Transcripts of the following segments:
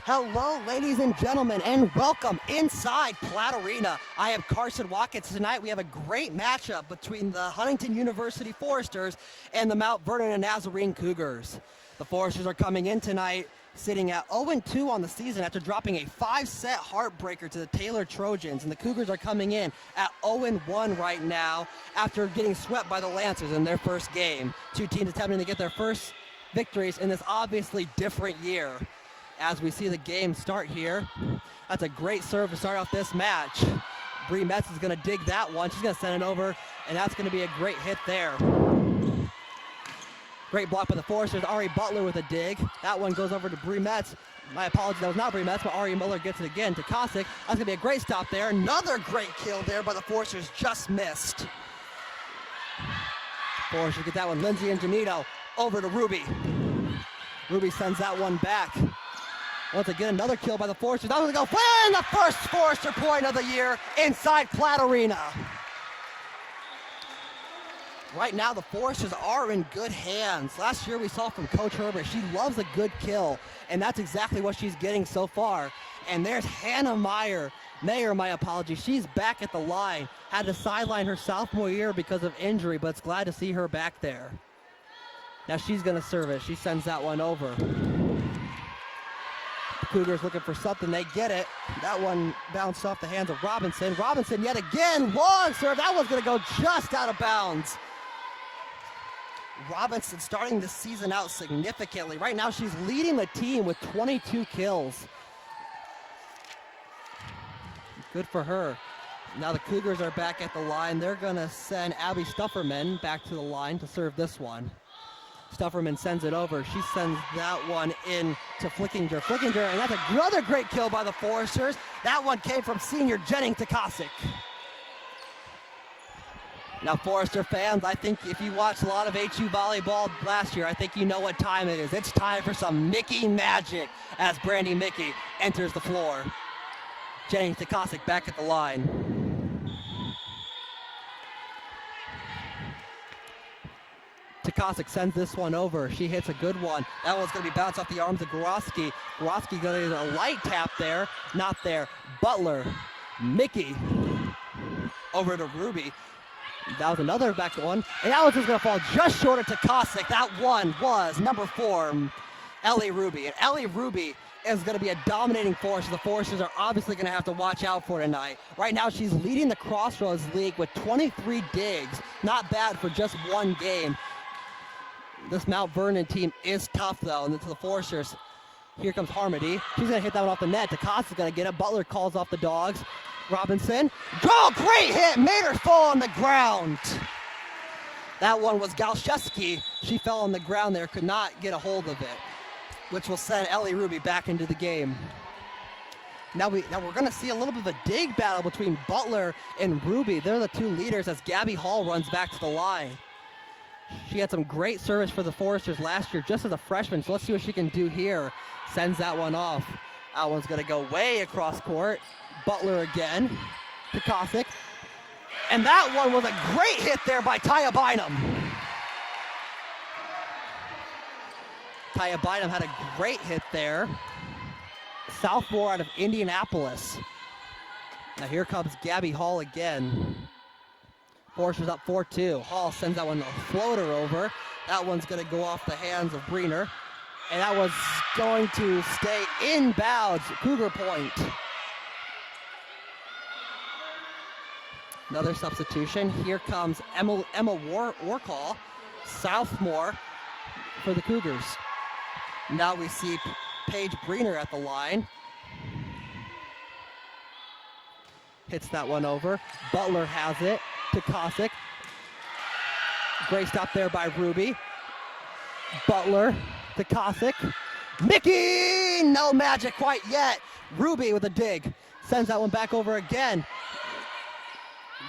Hello, ladies and gentlemen, and welcome inside Platt Arena. I am Carson Watkins. Tonight we have a great matchup between the Huntington University Foresters and the Mount Vernon Nazarene Cougars. The Foresters are coming in tonight sitting at 0-2 on the season after dropping a 5-set heartbreaker to the Taylor Trojans, and the Cougars are coming in at 0-1 right now after getting swept by the Lancers in their first game. Two teams attempting to get their first victories in this obviously different year. As we see the game start here, that's a great serve to start off this match. Bree Metz is going to dig that one. She's going to send it over, and that's going to be a great hit there. Great block by the Foresters. Ari Butler with a dig. That one goes over to Bree Metz. My apologies, that was not Bree Metz, but Ari Miller gets it again to Kosick. That's going to be a great stop there. Another great kill there by the Foresters, just missed. Foresters get that one. Lindsay and Janito over to Ruby. Ruby sends that one back. Once again, another kill by the Foresters. That one's going to go win the first Forester point of the year inside Platt Arena. Right now, the Foresters are in good hands. Last year, we saw from Coach Herbert, she loves a good kill, and that's exactly what she's getting so far. And there's Hannah Mayer, she's back at the line. Had to sideline her sophomore year because of injury, but it's glad to see her back there. Now she's going to serve it. She sends that one over. Cougars looking for something, they get it. That one bounced off the hands of Robinson. Robinson yet again, long serve. That one's gonna go just out of bounds. Robinson starting the season out significantly. Right now she's leading the team with 22 kills. Good for her. Now the Cougars are back at the line. They're gonna send Abby Stufferman back to the line to serve this one. Stufferman sends it over. She sends that one in to Flickinger. And that's another great kill by the Foresters. That one came from senior Jennings to Kosick. Now, Forester fans, I think if you watched a lot of HU volleyball last year, I think you know what time it is. It's time for some Mickey magic as Brandy Mickey enters the floor. Jennings to Kosick back at the line. Kosick sends this one over. She hits a good one. That one's going to be bounced off the arms of Gorosky. Gorosky got a light tap there. Not there. Butler. Mickey. Over to Ruby. That was another back one. And that one's just going to fall just short of Kosick. That one was number 4, Ellie Ruby. And Ellie Ruby is going to be a dominating force. The Foresters are obviously going to have to watch out for tonight. Right now, she's leading the Crossroads League with 23 digs. Not bad for just one game. This Mount Vernon team is tough, though, and to the Foresters. Here comes Harmony. She's going to hit that one off the net. Kosick's going to get it. Butler calls off the dogs. Robinson. Oh, great hit. Made her fall on the ground. That one was Galszewski. She fell on the ground there. Could not get a hold of it, which will send Ellie Ruby back into the game. Now we're going to see a little bit of a dig battle between Butler and Ruby. They're the two leaders as Gabby Hall runs back to the line. She had some great service for the Foresters last year just as a freshman, so let's see what she can do here. Sends that one off. That one's going to go way across court. Butler again to Kosick. And that one was a great hit there by Taya Bynum. Taya Bynum had a great hit there. Sophomore out of Indianapolis. Now here comes Gabby Hall again. Foresters up 4-2. Hall sends that one a floater over. That one's going to go off the hands of Breener. And that was going to stay inbounds. Cougar point. Another substitution. Here comes Emma Warcall, sophomore for the Cougars. Now we see Paige Breener at the line. Hits that one over. Butler has it to Kosick. Great stop there by Ruby. Butler to Kosick. Mickey! No magic quite yet. Ruby with a dig. Sends that one back over again.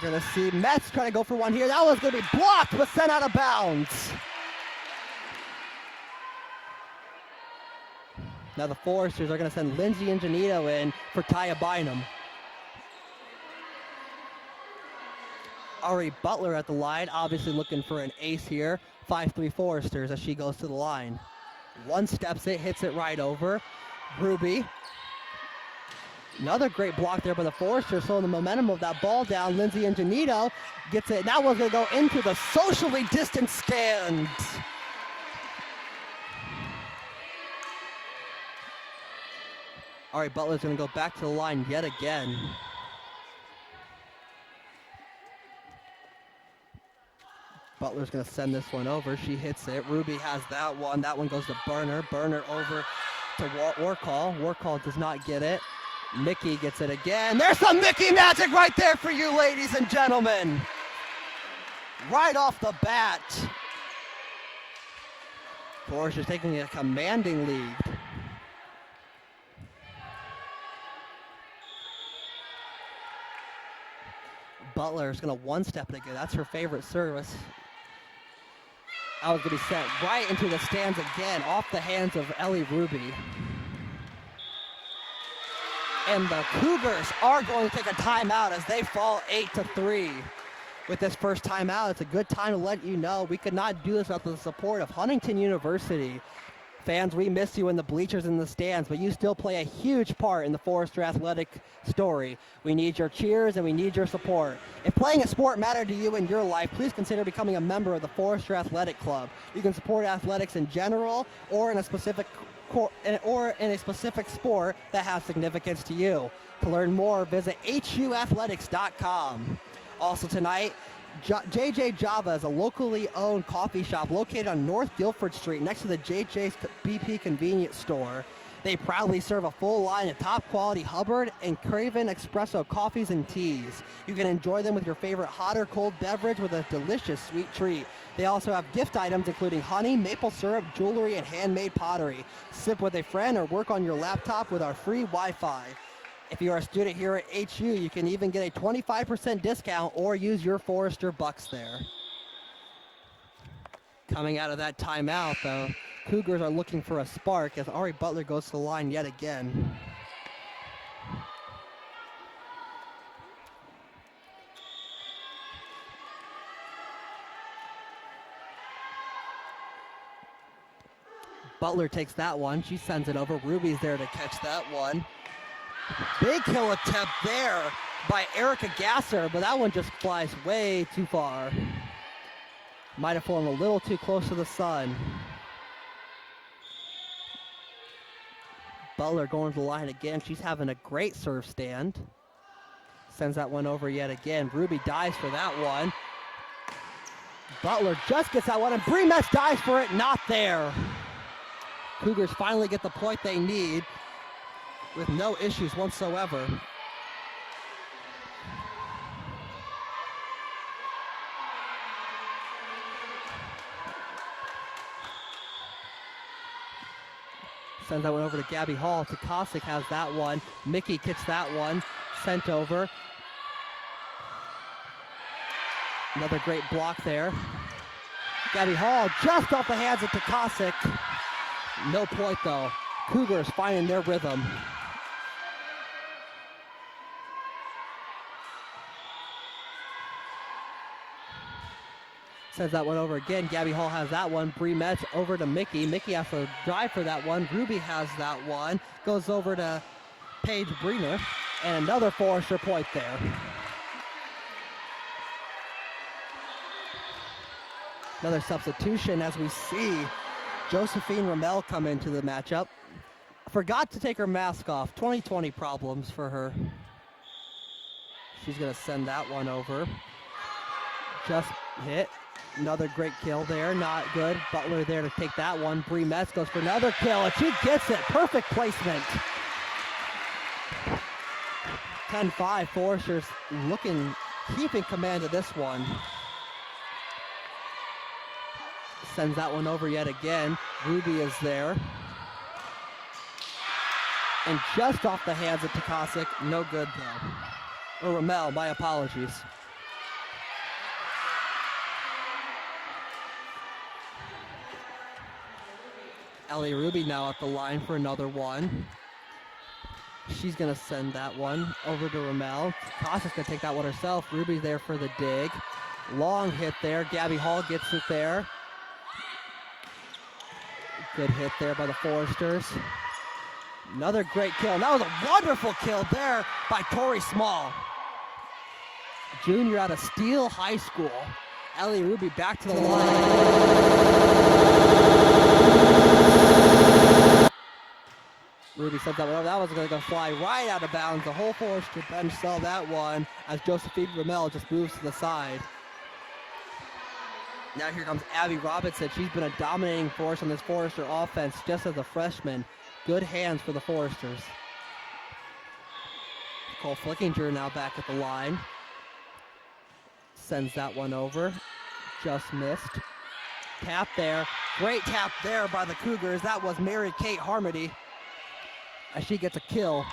You're going to see Metz trying to go for one here. That one's going to be blocked but sent out of bounds. Now the Foresters are going to send Lindsay and Janito in for Taya Bynum. Ari Butler at the line, obviously looking for an ace here. 5-3 Foresters as she goes to the line. One steps it, hits it right over. Ruby. Another great block there by the Foresters, slowing the momentum of that ball down. Lindsay Ingenito gets it. That one's going to go into the socially distanced stands. All right, Butler's going to go back to the line yet again. Butler's going to send this one over. She hits it. Ruby has that one. That one goes to Burner. Burner over to Warcall. Warcall does not get it. Mickey gets it again. There's some Mickey magic right there for you, ladies and gentlemen. Right off the bat. Foresters taking a commanding lead. Butler's going to one-step it again. That's her favorite service. I was going to be sent right into the stands again, off the hands of Ellie Ruby. And the Cougars are going to take a timeout as they fall 8-3. With this first timeout, it's a good time to let you know we could not do this without the support of Huntington University. Fans, we miss you in the bleachers and the stands, but you still play a huge part in the Forester athletic story. We need your cheers and we need your support. If playing a sport mattered to you in your life, please consider becoming a member of the Forester Athletic Club. You can support athletics in general or in a specific sport that has significance to you. To learn more, visit huathletics.com. Also tonight, JJ Java is a locally owned coffee shop located on North Guilford Street next to the JJ's BP convenience store. They proudly serve a full line of top quality Hubbard and Craven espresso coffees and teas. You can enjoy them with your favorite hot or cold beverage with a delicious sweet treat. They also have gift items including honey, maple syrup, jewelry, and handmade pottery. Sip with a friend or work on your laptop with our free Wi-Fi. If you are a student here at HU, you can even get a 25% discount or use your Forester Bucks there. Coming out of that timeout, though, Cougars are looking for a spark as Ari Butler goes to the line yet again. Butler takes that one. She sends it over. Ruby's there to catch that one. Big kill attempt there by Erica Gasser, but that one just flies way too far. Might have fallen a little too close to the sun. Butler going to the line again. She's having a great serve stand. Sends that one over yet again. Ruby dives for that one. Butler just gets that one, and Bremetz dives for it. Not there. Cougars finally get the point they need with no issues whatsoever. Sends that one over to Gabby Hall. Tukasik has that one. Mickey gets that one. Sent over. Another great block there. Gabby Hall just off the hands of Tukasik. No point though. Cougars finding their rhythm. Sends that one over again. Gabby Hall has that one. Bremetz over to Mickey. Mickey has to drive for that one. Ruby has that one. Goes over to Paige Breener. And another Forester point there. Another substitution as we see Josephine Ramel come into the matchup. Forgot to take her mask off. 2020 problems for her. She's going to send that one over. Just hit. Another great kill there. Not good. Butler there to take that one. Bremetz goes for another kill, and she gets it. Perfect placement. 10-5. Foresters keeping command of this one. Sends that one over yet again. Ruby is there. And just off the hands of Tukasik. No good, though. Or Ramel, my apologies. Ellie Ruby now at the line for another one. She's going to send that one over to Ramel. Tukasik going to take that one herself. Ruby's there for the dig. Long hit there. Gabby Hall gets it there. Good hit there by the Foresters. Another great kill. That was a wonderful kill there by Tori Small. Junior out of Steele High School. Ellie Ruby back to the line. Ruby said that one. That was going to fly right out of bounds. The whole Forester bench saw that one as Josephine Ramel just moves to the side. Now here comes Abby Robinson. She's been a dominating force on this Forester offense just as a freshman. Good hands for the Foresters. Nicole Flickinger now back at the line. Sends that one over. Just missed. Tap there. Great tap there by the Cougars. That was Mary Kate Harmony. As she gets a kill.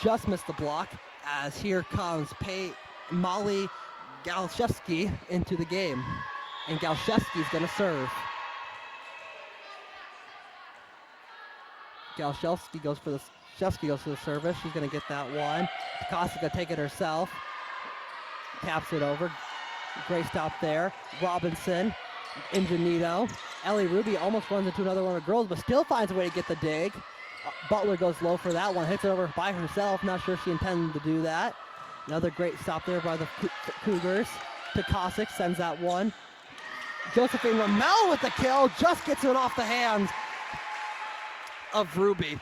Just missed the block. As here comes Molly Galszewski into the game. And Galszewski's going to serve. Galszewski goes for the service. She's going to get that one. Kosik going to take it herself. Taps it over. Great stop there. Robinson. Ingenito. Ellie Ruby almost runs into another one of the girls, but still finds a way to get the dig. Butler goes low for that one. Hits it over by herself. Not sure she intended to do that. Another great stop there by the Cougars. Kosik sends that one. Josephine Ramel with the kill. Just gets it off the hands of Ruby.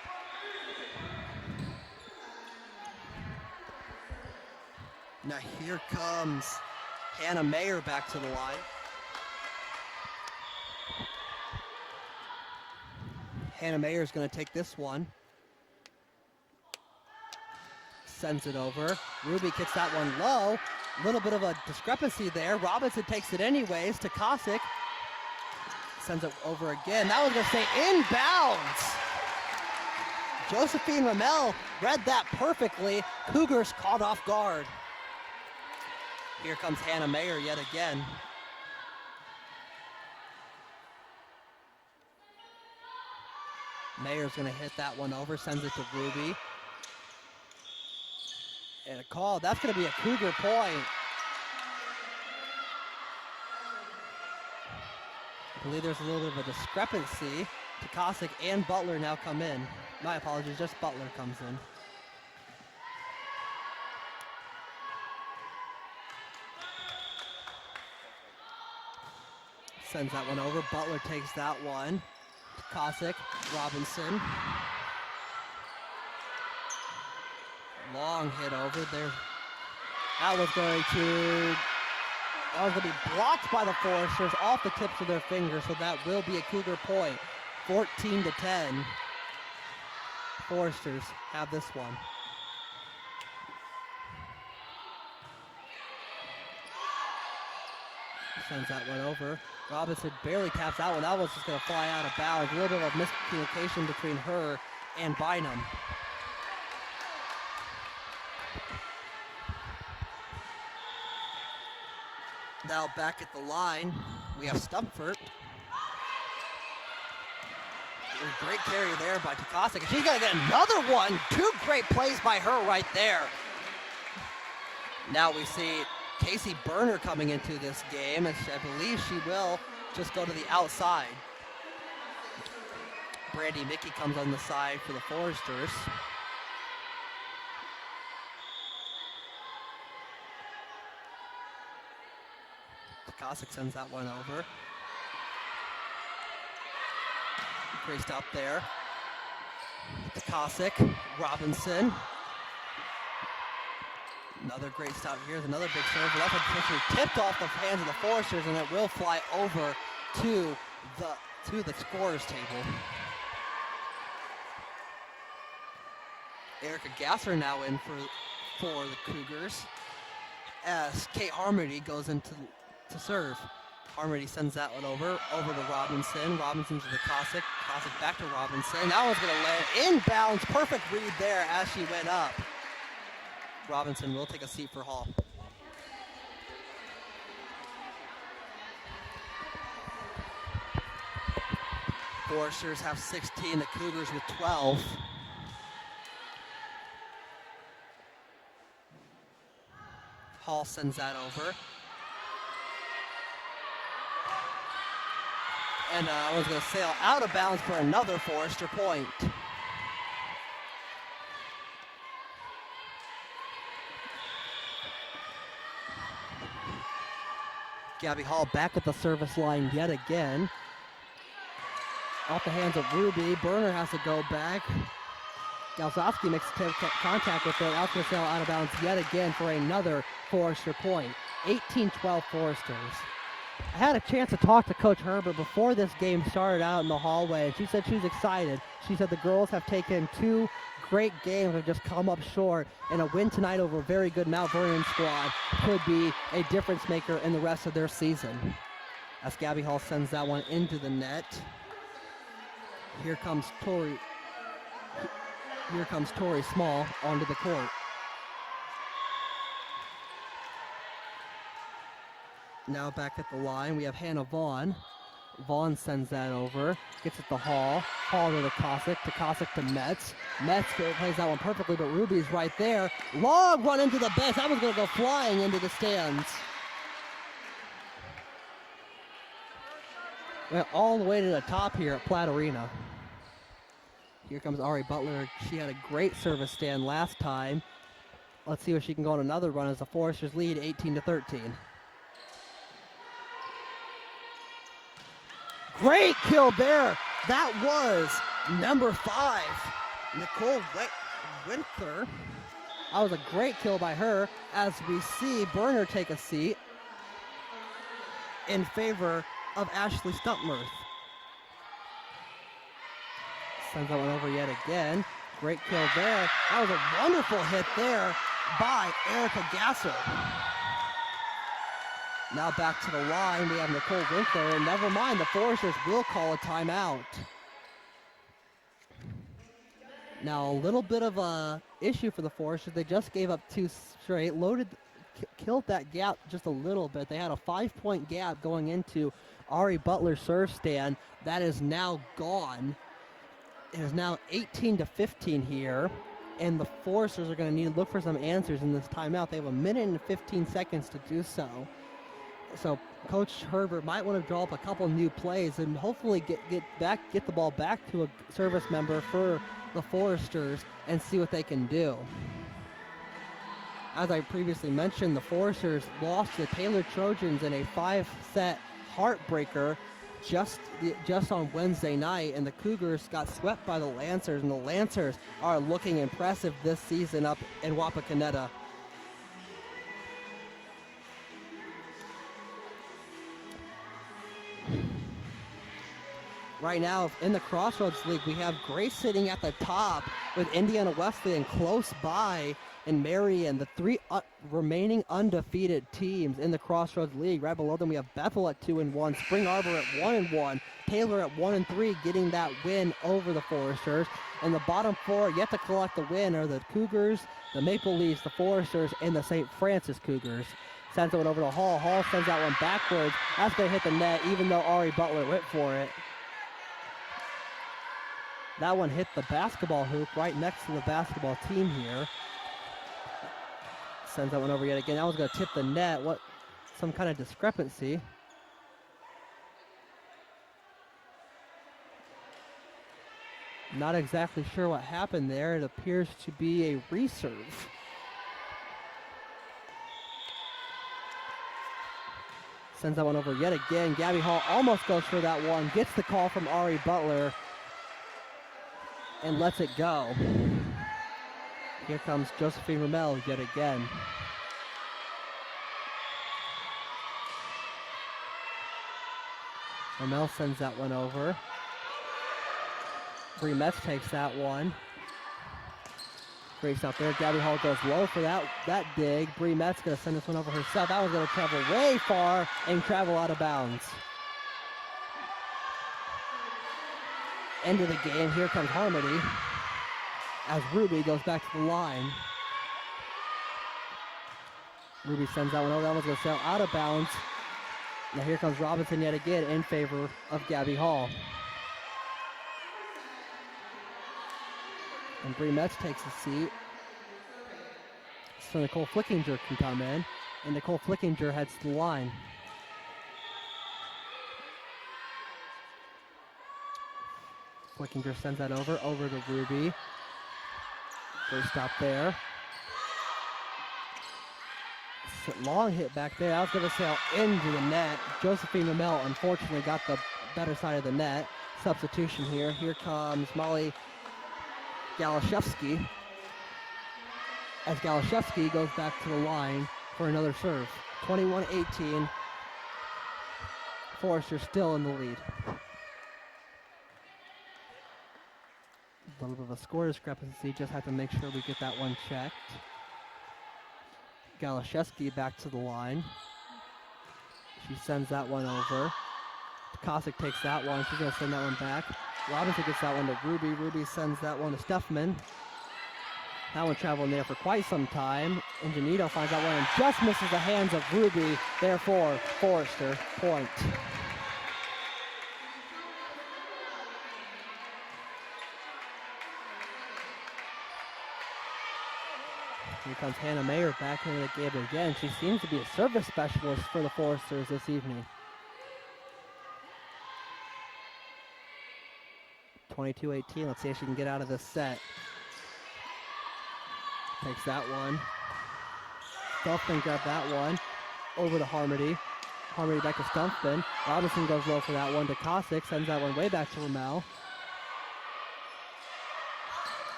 Now here comes Hannah Mayer back to the line. Hannah Mayer is going to take this one. Sends it over. Ruby kicks that one low. A little bit of a discrepancy there. Robinson takes it anyways to Kosik. Sends it over again. That was going to stay inbounds. Josephine Ramel read that perfectly. Cougars caught off guard. Here comes Hannah Mayer yet again. Mayer's going to hit that one over, sends it to Ruby. And a call. That's going to be a Cougar point. I believe there's a little bit of a discrepancy. Kosik and Butler now come in. My apologies, just Butler comes in. Sends that one over. Butler takes that one. Kosik, Robinson. Long hit over there. That was going to be blocked by the Foresters off the tips of their fingers, so that will be a Cougar point. 14-10. Foresters have this one. Sends that one over. Robinson barely taps that one. That was just going to fly out of bounds. A little bit of miscommunication between her and Bynum. Now back at the line, we have Stumford. Great carry there by Kosik. She's going to get another one. Two great plays by her right there. Now we see Casey Berner coming into this game, and I believe she will just go to the outside. Brandy Mickey comes on the side for the Foresters. Kosik sends that one over. Great stop there. Kosik, Robinson. Another great stop here. There's another big serve. That's potentially tipped off the hands of the Foresters, and it will fly over to the scorer's table. Erica Gasser now in for the Cougars as Kate Harmony goes into to serve. Harmony sends that one over to Robinson. Robinson to the Kosik. Kosik back to Robinson. That one's going to land inbounds. Perfect read there as she went up. Robinson will take a seat for Hall. Foresters have 16, the Cougars with 12. Hall sends that over. And I was going to sail out of bounds for another Forester point. Gabby Hall back at the service line yet again. Off the hands of Ruby. Berner has to go back. Galzowski makes contact with it. Out going to sail out of bounds yet again for another Forester point. 18-12 Foresters. I had a chance to talk to Coach Herbert before this game started out in the hallway, and she said she was excited. She said the girls have taken 2 great games and just come up short, and a win tonight over a very good Mount Vernon squad could be a difference maker in the rest of their season. As Gabby Hall sends that one into the net. Here comes Tori Small onto the court. Now back at the line, we have Hannah Vaughn. Vaughn sends that over, gets it to Hall. Hall to Cossack to Metz. Metz plays that one perfectly, but Ruby's right there. Long run into the bench. That one's going to go flying into the stands. Went all the way to the top here at Platt Arena. Here comes Ari Butler. She had a great service stand last time. Let's see if she can go on another run as the Foresters lead 18-13. Great kill there. That was number 5, Nicole Winther. That was a great kill by her as we see Berner take a seat in favor of Ashley Stumpmuth. Sends that one over yet again. Great kill there. That was a wonderful hit there by Erica Gasser. Now back to the line, we have Nicole Winkler, and never mind, the Foresters will call a timeout. Now a little bit of a issue for the Foresters. They just gave up 2 straight, killed that gap just a little bit. They had a 5-point gap going into Ari Butler's serve stand. That is now gone. It is now 18-15 here, and the Foresters are going to need to look for some answers in this timeout. They have 1 minute and 15 seconds to do so. So Coach Herbert might want to draw up a couple new plays and hopefully get the ball back to a service member for the Foresters and see what they can do. As I previously mentioned, the Foresters lost to the Taylor Trojans in a 5-set heartbreaker just on Wednesday night, and the Cougars got swept by the Lancers, and the Lancers are looking impressive this season up in Wapakoneta. Right now in the Crossroads League, we have Grace sitting at the top with Indiana Wesleyan close by and Marion, the 3 remaining undefeated teams in the Crossroads League. Right below them, we have Bethel at 2-1, Spring Arbor at 1-1, Taylor at 1-3, getting that win over the Foresters. And the bottom 4 yet to collect the win are the Cougars, the Maple Leafs, the Foresters, and the St. Francis Cougars. Sends it over to Hall. Hall sends that one backwards. That's going to hit the net, even though Ari Butler went for it. That one hit the basketball hoop right next to the basketball team here. Sends that one over yet again. That was going to tip the net. What? Some kind of discrepancy. Not exactly sure what happened there. It appears to be a reserve. Sends that one over yet again. Gabby Hall almost goes for that one. Gets the call from Ari Butler and lets it go. Here comes Josephine Rommel yet again. Rommel sends that one over. Bree Metz takes that one. Grace out there. Gabby Hall goes low for that dig. Bree Metz going to send this one over herself. That one's going to travel way far and travel out of bounds. End of the game. Here comes Harmony as Ruby goes back to the line. Ruby sends that one over. That one's going to sail out of bounds. Now here comes Robinson yet again in favor of Gabby Hall. And Bree Metz takes a seat. So Nicole Flickinger can come in. And Nicole Flickinger heads to the line. Flickinger sends that over to Ruby. First stop there. long hit back there. I was going to sail into the net. Josephine Ramel unfortunately got the better side of the net. Substitution here. Here comes Molly Galashevsky. As Galashevsky goes back to the line for another serve. 21-18. Forrester still in the lead. A little bit of a score discrepancy. Just have to make sure we get that one checked. Galashevsky back to the line. She sends that one over. Kosick takes that one. She's going to send that one back. Robinson gets that one to Ruby. Ruby sends that one to Steffman. That one traveling there for quite some time. Ingenito finds that one and just misses the hands of Ruby. Therefore, Forrester point. Here comes Hannah Mayer back into the game again. She seems to be a service specialist for the Foresters this evening. 22-18. Let's see if she can get out of this set. Takes that one. Stumpfin grabbed that one. Over to Harmony. Harmony back to Stumpfin. Robinson goes low for that one to Kosick. Sends that one way back to Ramel.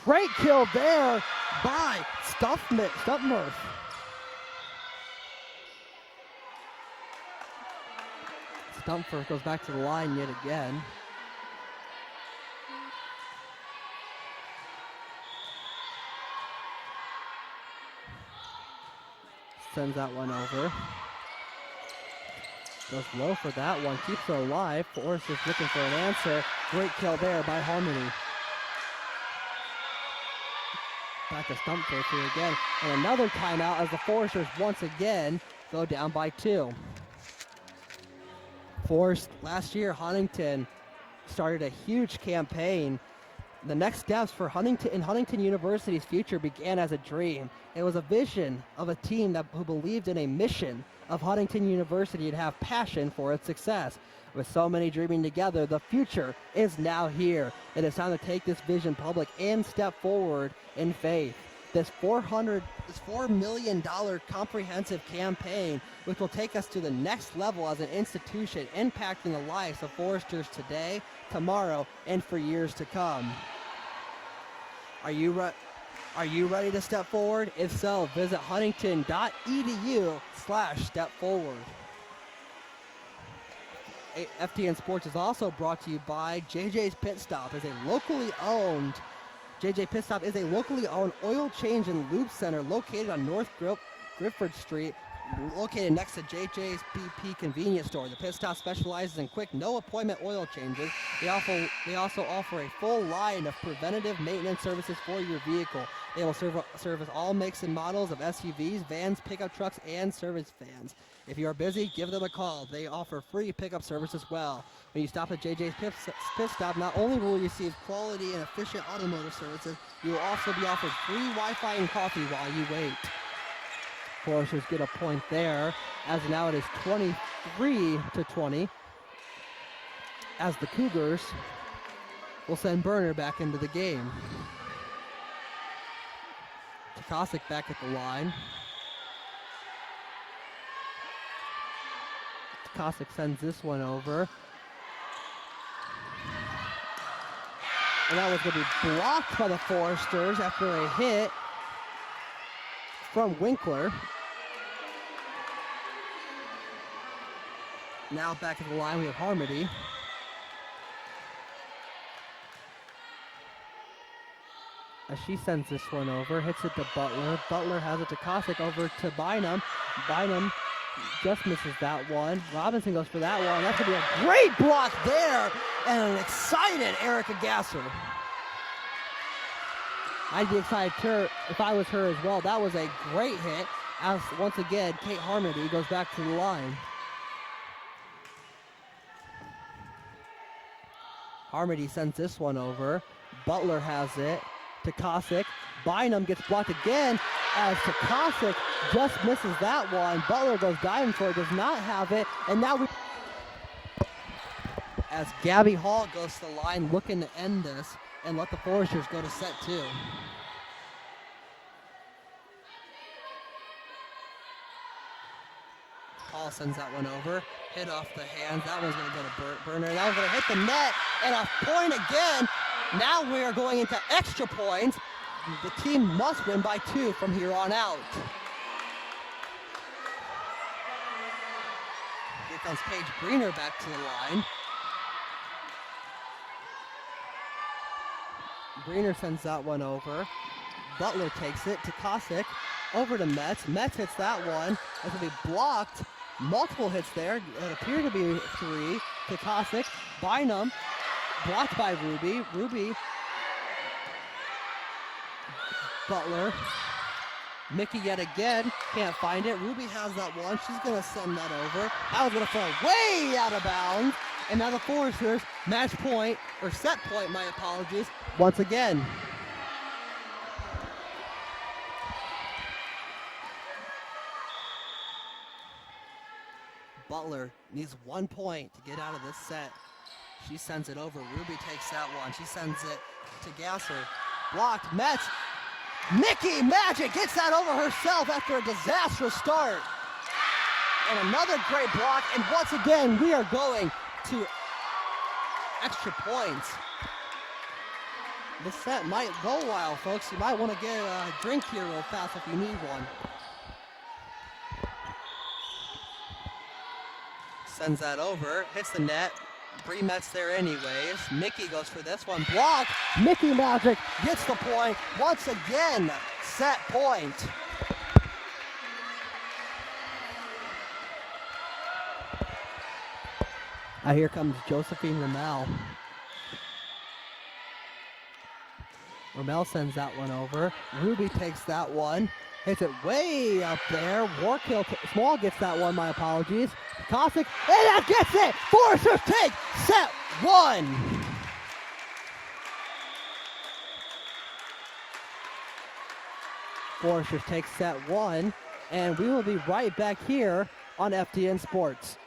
Great kill there by Stumpmurf. Stumpfin goes back to the line yet again. Sends that one over. Goes low for that one. Keeps her alive. Forrest is looking for an answer. Great kill there by Harmony. Back to Stumpfin here again. And another timeout as the Foresters once again go down by 2. Forrest, last year, Huntington started a huge campaign. The next steps for Huntington University's future began as a dream. It was a vision of a team who believed in a mission of Huntington University to have passion for its success. With so many dreaming together, the future is now here. It is time to take this vision public and step forward in faith. This $4 million comprehensive campaign, which will take us to the next level as an institution, impacting the lives of Foresters today, tomorrow, and for years to come. Are you ready to step forward? If so, visit huntington.edu/stepforward. FDN Sports is also brought to you by JJ's Pit Stop. JJ Pit Stop is a locally owned oil change and lube center located on North Grifford Street, located next to JJ's BP convenience store. The Pit Stop specializes in quick, no-appointment oil changes. They also offer a full line of preventative maintenance services for your vehicle. They will service all makes and models of SUVs, vans, pickup trucks, and service vans. If you are busy, give them a call. They offer free pickup service as well. When you stop at JJ's Pit Stop, not only will you receive quality and efficient automotive services, you will also be offered free Wi-Fi and coffee while you wait. Foresters get a point there, as now it is 23-20, as the Cougars will send Burner back into the game. Kosick back at the line. Kosick sends this one over. And that was going to be blocked by the Foresters after a hit from Winkler. Now back at the line, we have Harmony. As she sends this one over, hits it to Butler. Butler has it to Kosick, over to Bynum. Bynum just misses that one. Robinson goes for that one. That's going to be a great block there, and an excited Erica Gasser. I'd be excited too if I was her as well. That was a great hit, as once again, Kate Harmony goes back to the line. Harmony sends this one over. Butler has it to Kosick. Bynum gets blocked again, as Kosick just misses that one. Butler goes diving for it, does not have it, and now as Gabby Hall goes to the line looking to end this and let the Foresters go to set 2. Ramel sends that one over. Hit off the hands. That one's going to go to Burner. That one's going to hit the net. And a point again. Now we are going into extra points. The team must win by 2 from here on out. Here comes Paige Greener back to the line. Greener sends that one over. Butler takes it to Kosick. Over to Metz. Metz hits that one. That's going to be blocked. Multiple hits there. It appeared to be 3 to Kosick. Bynum. Blocked by Ruby. Ruby. Butler. Mickey yet again. Can't find it. Ruby has that one. She's going to send that over. That was going to fall way out of bounds. And now the Foresters match point, or set point, my apologies, once again. Butler needs 1 point to get out of this set. She sends it over. Ruby takes that one. She sends it to Gasser. Blocked. Metz. Mickey Magic gets that over herself after a disastrous start. And another great block. And once again, we are going to extra points. This set might go a while, folks. You might want to get a drink here real fast if you need one. Sends that over, hits the net. Bree Metz there anyways. Mickey goes for this one. Blocked. Mickey Magic gets the point. Once again, set point. Here comes Josephine Ramel. Ramel sends that one over. Ruby takes that one. Hits it way up there. Warkill, Small gets that one, my apologies. Kosick, and that gets it! Foresters take set 1. Foresters take set 1, and we will be right back here on FDN Sports.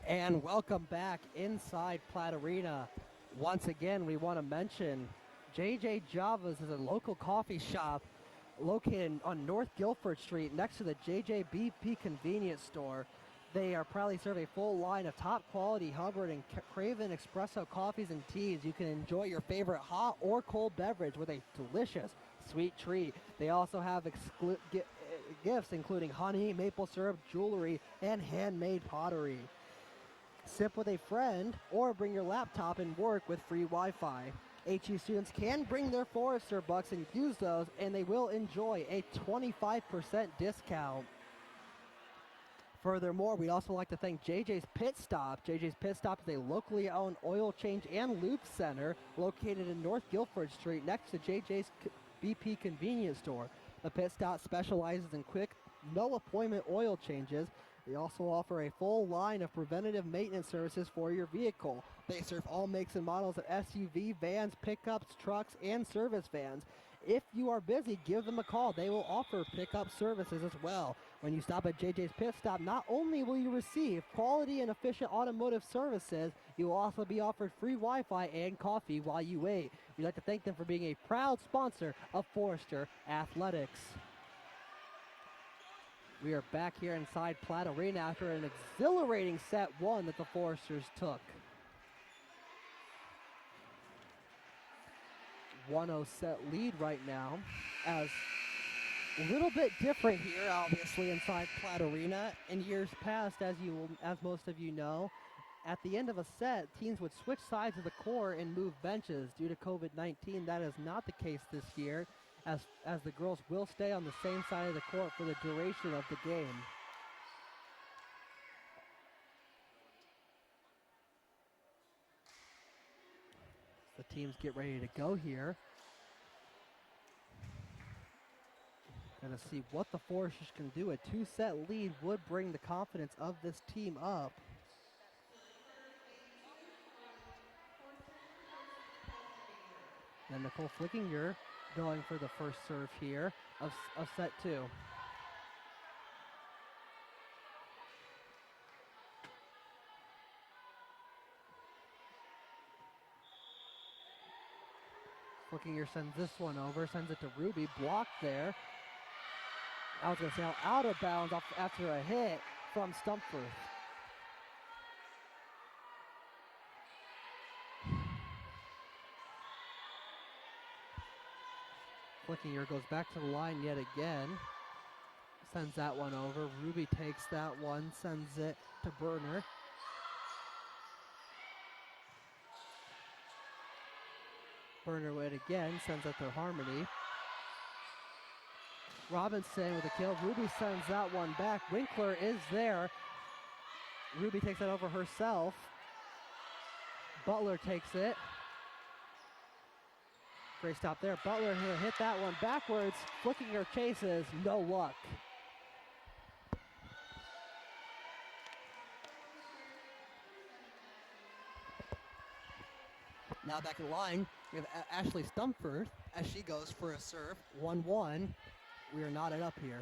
And welcome back inside Platt Arena. Once again, we want to mention JJ Java's is a local coffee shop located on North Guilford Street next to the JJBP convenience store. They are proudly serve a full line of top quality Hubbard and Craven espresso coffees and teas. You can enjoy your favorite hot or cold beverage with a delicious sweet treat. They also have gifts including honey, maple syrup, jewelry, and handmade pottery. Sip with a friend or bring your laptop and work with free Wi-Fi. HE students can bring their Forester bucks and use those, and they will enjoy a 25% discount. Furthermore, we'd also like to thank JJ's Pit Stop. JJ's Pit Stop is a locally owned oil change and lube center located in North Guilford Street next to JJ's BP convenience store. The Pit Stop specializes in quick, no appointment oil changes. They also offer a full line of preventative maintenance services for your vehicle. They serve all makes and models of SUV, vans, pickups, trucks, and service vans. If you are busy, give them a call. They will offer pickup services as well. When you stop at JJ's Pit Stop, not only will you receive quality and efficient automotive services, you will also be offered free Wi-Fi and coffee while you wait. We'd like to thank them for being a proud sponsor of Forester Athletics. We are back here inside Platt Arena after an exhilarating set one that the Foresters took. 1-0 set lead right now, as a little bit different here, obviously, inside Platt Arena. In years past, as most of you know, at the end of a set, teams would switch sides of the court and move benches. Due to COVID-19, that is not the case this year, as the girls will stay on the same side of the court for the duration of the game. The teams get ready to go here. Gonna see what the Foresters can do. A 2-set lead would bring the confidence of this team up. And Nicole Flickinger going for the first serve here of set two. Flickinger sends this one over, sends it to Ruby, blocked there. I was going to say out of bounds after a hit from Stumpford. Flickinger goes back to the line yet again. Sends that one over. Ruby takes that one, sends it to Berner. Berner with it again, sends it to Harmony. Robinson with a kill. Ruby sends that one back. Winkler is there. Ruby takes it over herself. Butler takes it. Great stop there. Butler hit that one backwards. Flickinger chases. No luck. Now back in line, we have Ashley Stumford as she goes for a serve. 1-1. We are knotted up here.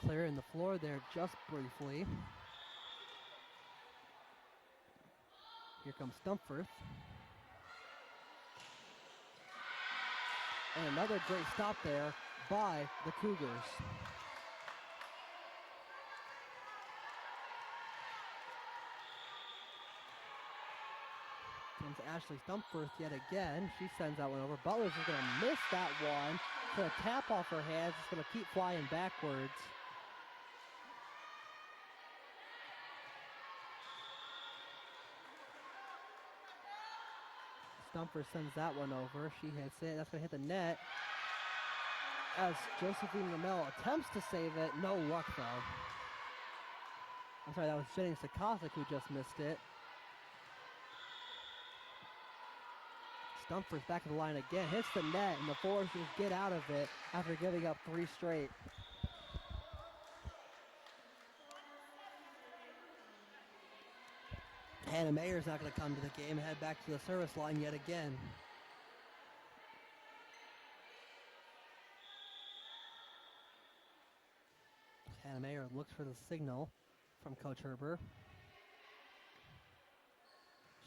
Clearing the floor there just briefly. Here comes Stumford. And another great stop there by the Cougars. Comes Ashley Stumford yet again. She sends that one over. Butler's just going to miss that one. Put a tap off her hands. It's going to keep flying backwards. Stumford sends that one over. She hits it. That's going to hit the net. As Josephine Ramel attempts to save it. No luck, though. I'm sorry, that was Jenny Sakosik who just missed it. Stumford's back to the line again. Hits the net, and the Foresters get out of it after giving up 3 straight. Hannah Mayer's not going to come to the game and head back to the service line yet again. Hannah Mayer looks for the signal from Coach Herber.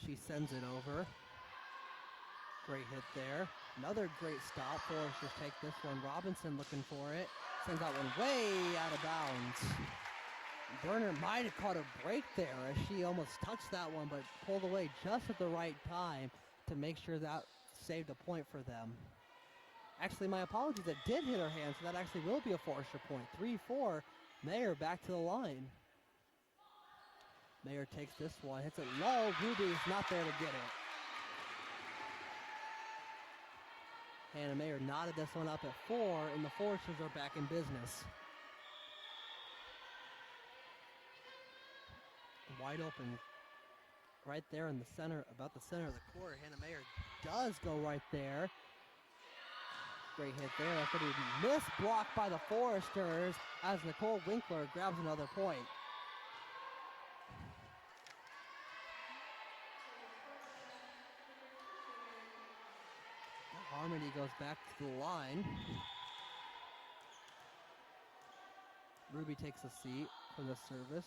She sends it over. Great hit there. Another great stop. Foresters take this one. Robinson looking for it. Sends that one way out of bounds. Berner might have caught a break there as she almost touched that one, but pulled away just at the right time to make sure that saved a point for them. Actually, my apologies, it did hit her hand, so that actually will be a Forester point. 3-4, Mayer back to the line. Mayer takes this one, hits it low. Ruby's not there to get it. Hannah Mayer knotted this one up at 4, and the Foresters are back in business. Wide open right there in the center, about the center of the court. Hannah Mayer does go right there. Great hit there. That's going to be missed, blocked by the Foresters as Nicole Winkler grabs another point. Harmony goes back to the line. Ruby takes a seat for the service.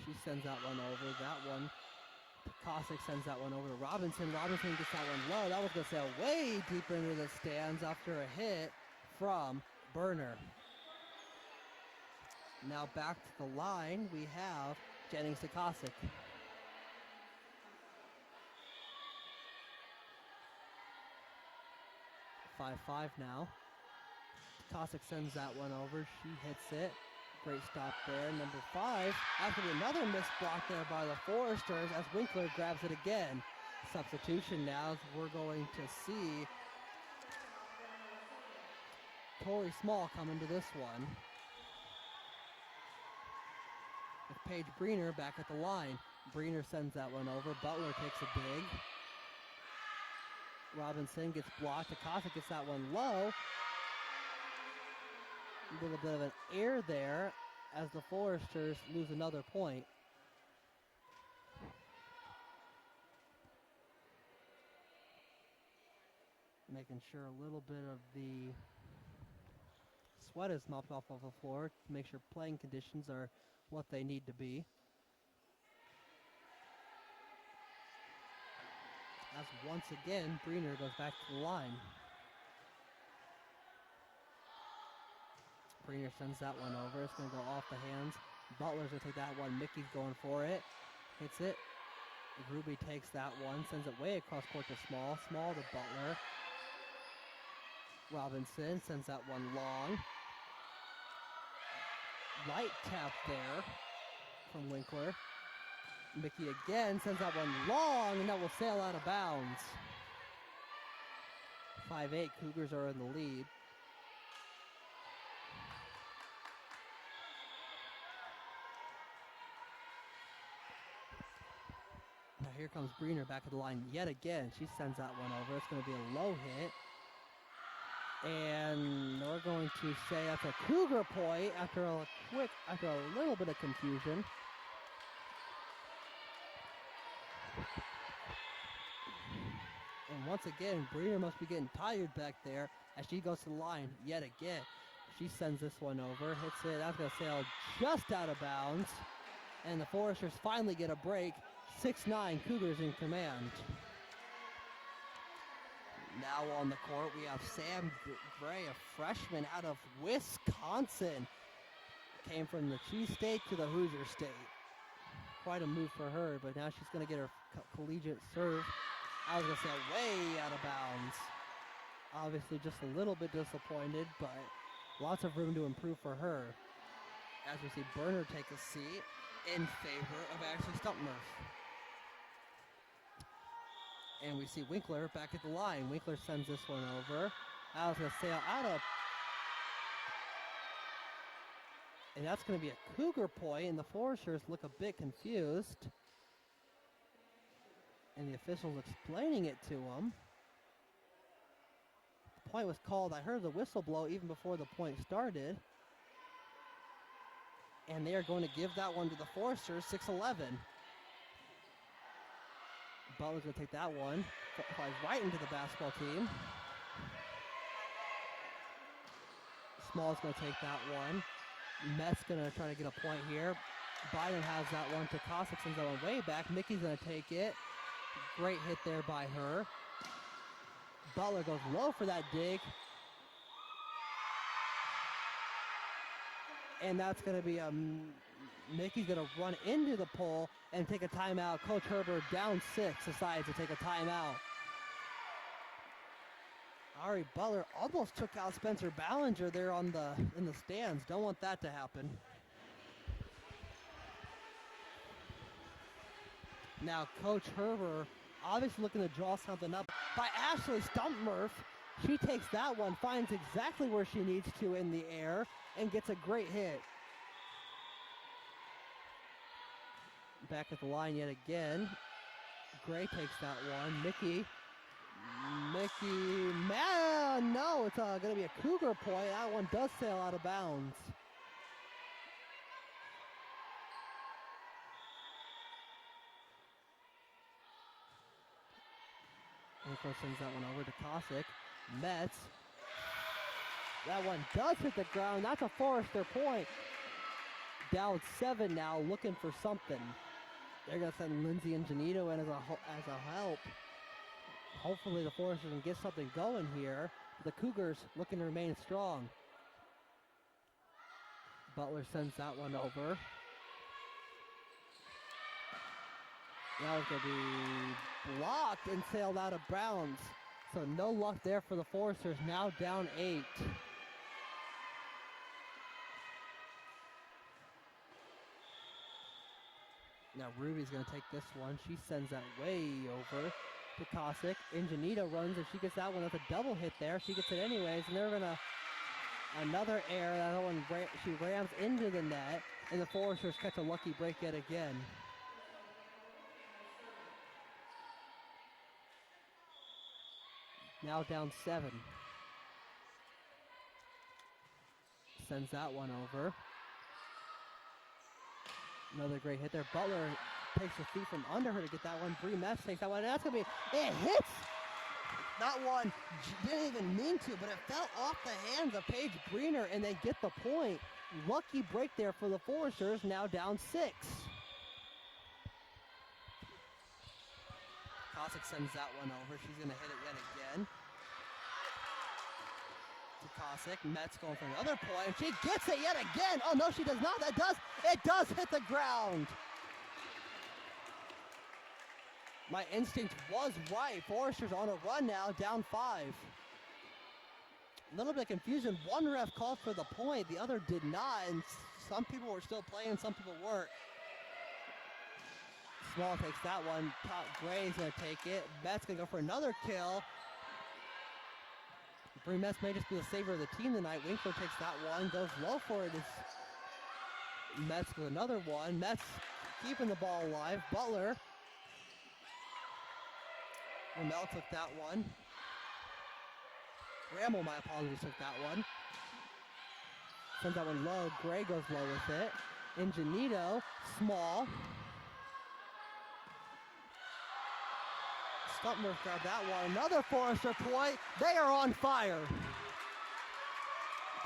She sends that one over. That one, Kosick sends that one over to Robinson. Robinson gets that one low. That was going to sail way deeper into the stands after a hit from Burner. Now back to the line, we have Jennings to Kosick. Five now. Kosick sends that one over. She hits it. Great stop there. Number 5. After another missed block there by the Foresters as Winkler grabs it again. Substitution now as we're going to see Tori Small come into this one. With Paige Breener back at the line. Breener sends that one over. Butler takes a dig. Robinson gets blocked. Kosick gets that one low. A little bit of an error there as the Foresters lose another point. Making sure a little bit of the sweat is mopped off of the floor to make sure playing conditions are what they need to be. As once again, Breener goes back to the line. Breener sends that one over. It's going to go off the hands. Butler's going to take that one. Mickey's going for it. Hits it. Ruby takes that one. Sends it way across court to Small. Small to Butler. Robinson sends that one long. Light tap there from Winkler. Mickey again sends that one long, and that will sail out of bounds. 5-8, Cougars are in the lead. Now here comes Breener back at the line yet again. She sends that one over. It's going to be a low hit. And we're going to say that's a Cougar point after a little bit of confusion. And once again, Breener must be getting tired back there as she goes to the line yet again. She sends this one over, hits it. That's going to sail just out of bounds. And the Foresters finally get a break. 6-9, Cougars in command. Now on the court, we have Sam Gray, a freshman out of Wisconsin. Came from the Cheese State to the Hoosier State. Quite a move for her, but now she's going to get her collegiate serve. I was going to say way out of bounds. Obviously just a little bit disappointed, but lots of room to improve for her. As we see Burner take a seat in favor of Ashley Stumpmurph. And we see Winkler back at the line. Winkler sends this one over. I was going to sail out of. And that's going to be a Cougar point, and the Foresters look a bit confused. And the officials explaining it to them. The point was called. I heard the whistle blow even before the point started. And they are going to give that one to the Foresters, 6-11. Butler's going to take that one. Flies right into the basketball team. Small's going to take that one. Met's going to try to get a point here. Biden has that one to Kosick, sends that one way back. Mickey's going to take it. Great hit there by her. Butler goes low for that dig. And that's going to be Mickey's going to run into the pole and take a timeout. Coach Herbert, down 6, decides to take a timeout. Ari Butler almost took out Spencer Ballinger there in the stands. Don't want that to happen. Now Coach Herbert obviously looking to draw something up by Ashley Stumpmurph. She takes that one, finds exactly where she needs to in the air, and gets a great hit. Back at the line yet again. Gray takes that one. Mickey, man, no, it's going to be a Cougar point. That one does sail out of bounds. And of course sends that one over to Kosick. Metz. That one does hit the ground. That's a Forrester point. Down 7 now, looking for something. They're going to send Lindsay and Janito in as a help. Hopefully the Foresters can get something going here. The Cougars looking to remain strong. Butler sends that one over. That was going to be blocked and sailed out of bounds. So no luck there for the Foresters, now down 8. Now Ruby's going to take this one. She sends that way over to Cossack. Ingenita runs and she gets that one. That's a double hit there. She gets it anyways, and they're going to another error. That one she rams into the net, and the Foresters catch a lucky break yet again. Now down 7. Sends that one over. Another great hit there. Butler takes her feet from under her to get that one. Bree Metz takes that one. And that's going to be, it hits! That one didn't even mean to, but it fell off the hands of Paige Greener, and they get the point. Lucky break there for the Foresters, now down 6. Cossack sends that one over. She's going to hit it yet again. To Cossack. Metz going for another point. She gets it yet again. Oh, no, she does not. It does hit the ground. My instinct was right. Foresters on a run now, down 5. A little bit of confusion. One ref called for the point, the other did not, and some people were still playing, some people weren't. Small takes that one. Gray's going to take it. Metz going to go for another kill. Bree Metz may just be the saver of the team tonight. Winkler takes that one, goes low for it. Metz with another one. Metz keeping the ball alive. Butler. Ramel took that one. Ramel, my apologies, took that one. Sends that one low. Gray goes low with it. Ingenito, Small. Stumpner grabbed that one. Another Forrester point. They are on fire.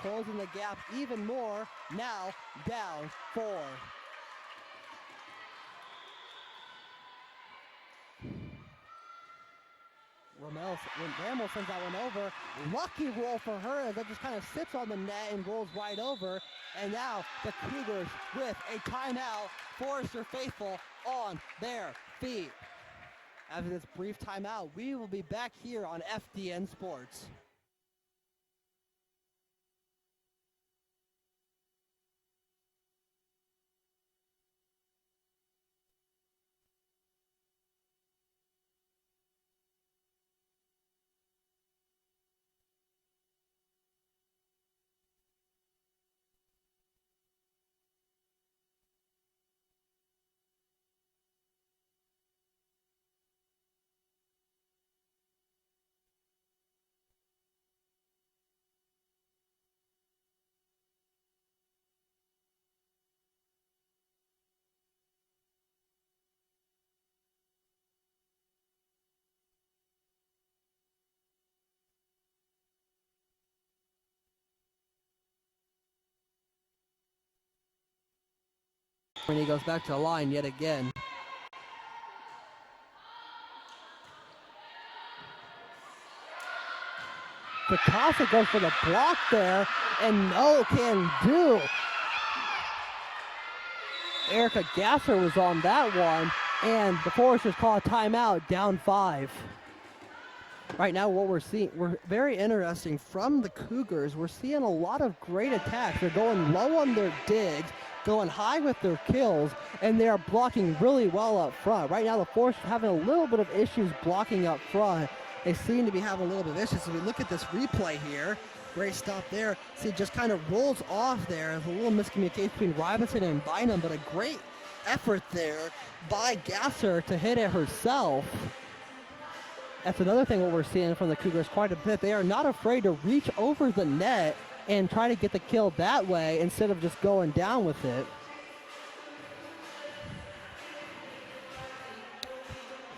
Closing the gap even more. Now down 4. Ramel sends that one over. Lucky roll for her as that just kind of sits on the net and rolls right over. And now the Cougars with a timeout. Forrester faithful on their feet. After this brief timeout, we will be back here on FDN Sports. When he goes back to the line yet again. Picasso goes for the block there, and no can do. Erica Gasser was on that one, and the Foresters call a timeout, down 5. Right now what we're seeing, we're very interesting from the Cougars. We're seeing a lot of great attacks. They're going low on their digs, going high with their kills, and they are blocking really well up front. Right now the Foresters having a little bit of issues blocking up front. They seem to be having a little bit of issues. So we look at this replay here. Great stop there. See, just kind of rolls off there. There's a little miscommunication between Robinson and Bynum, but a great effort there by Gasser to hit it herself. That's another thing what we're seeing from the Cougars quite a bit. They are not afraid to reach over the net and try to get the kill that way instead of just going down with it.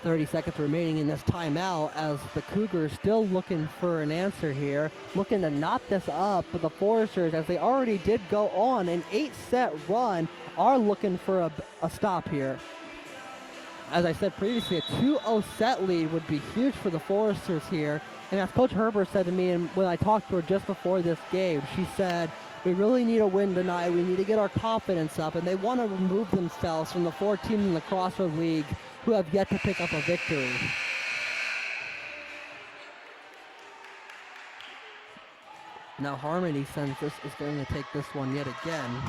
30 seconds remaining in this timeout as the Cougars still looking for an answer here, looking to knot this up, but the Foresters, as they already did go on an 8-set run, are looking for a stop here. As I said previously, a 2-0 set lead would be huge for the Foresters here, and as Coach Herbert said to me, and when I talked to her just before this game, she said, we really need a win tonight, we need to get our confidence up, and they want to remove themselves from the 4 teams in the Crossroad League who have yet to pick up a victory. Now Harmony sends this, is going to take this one yet again.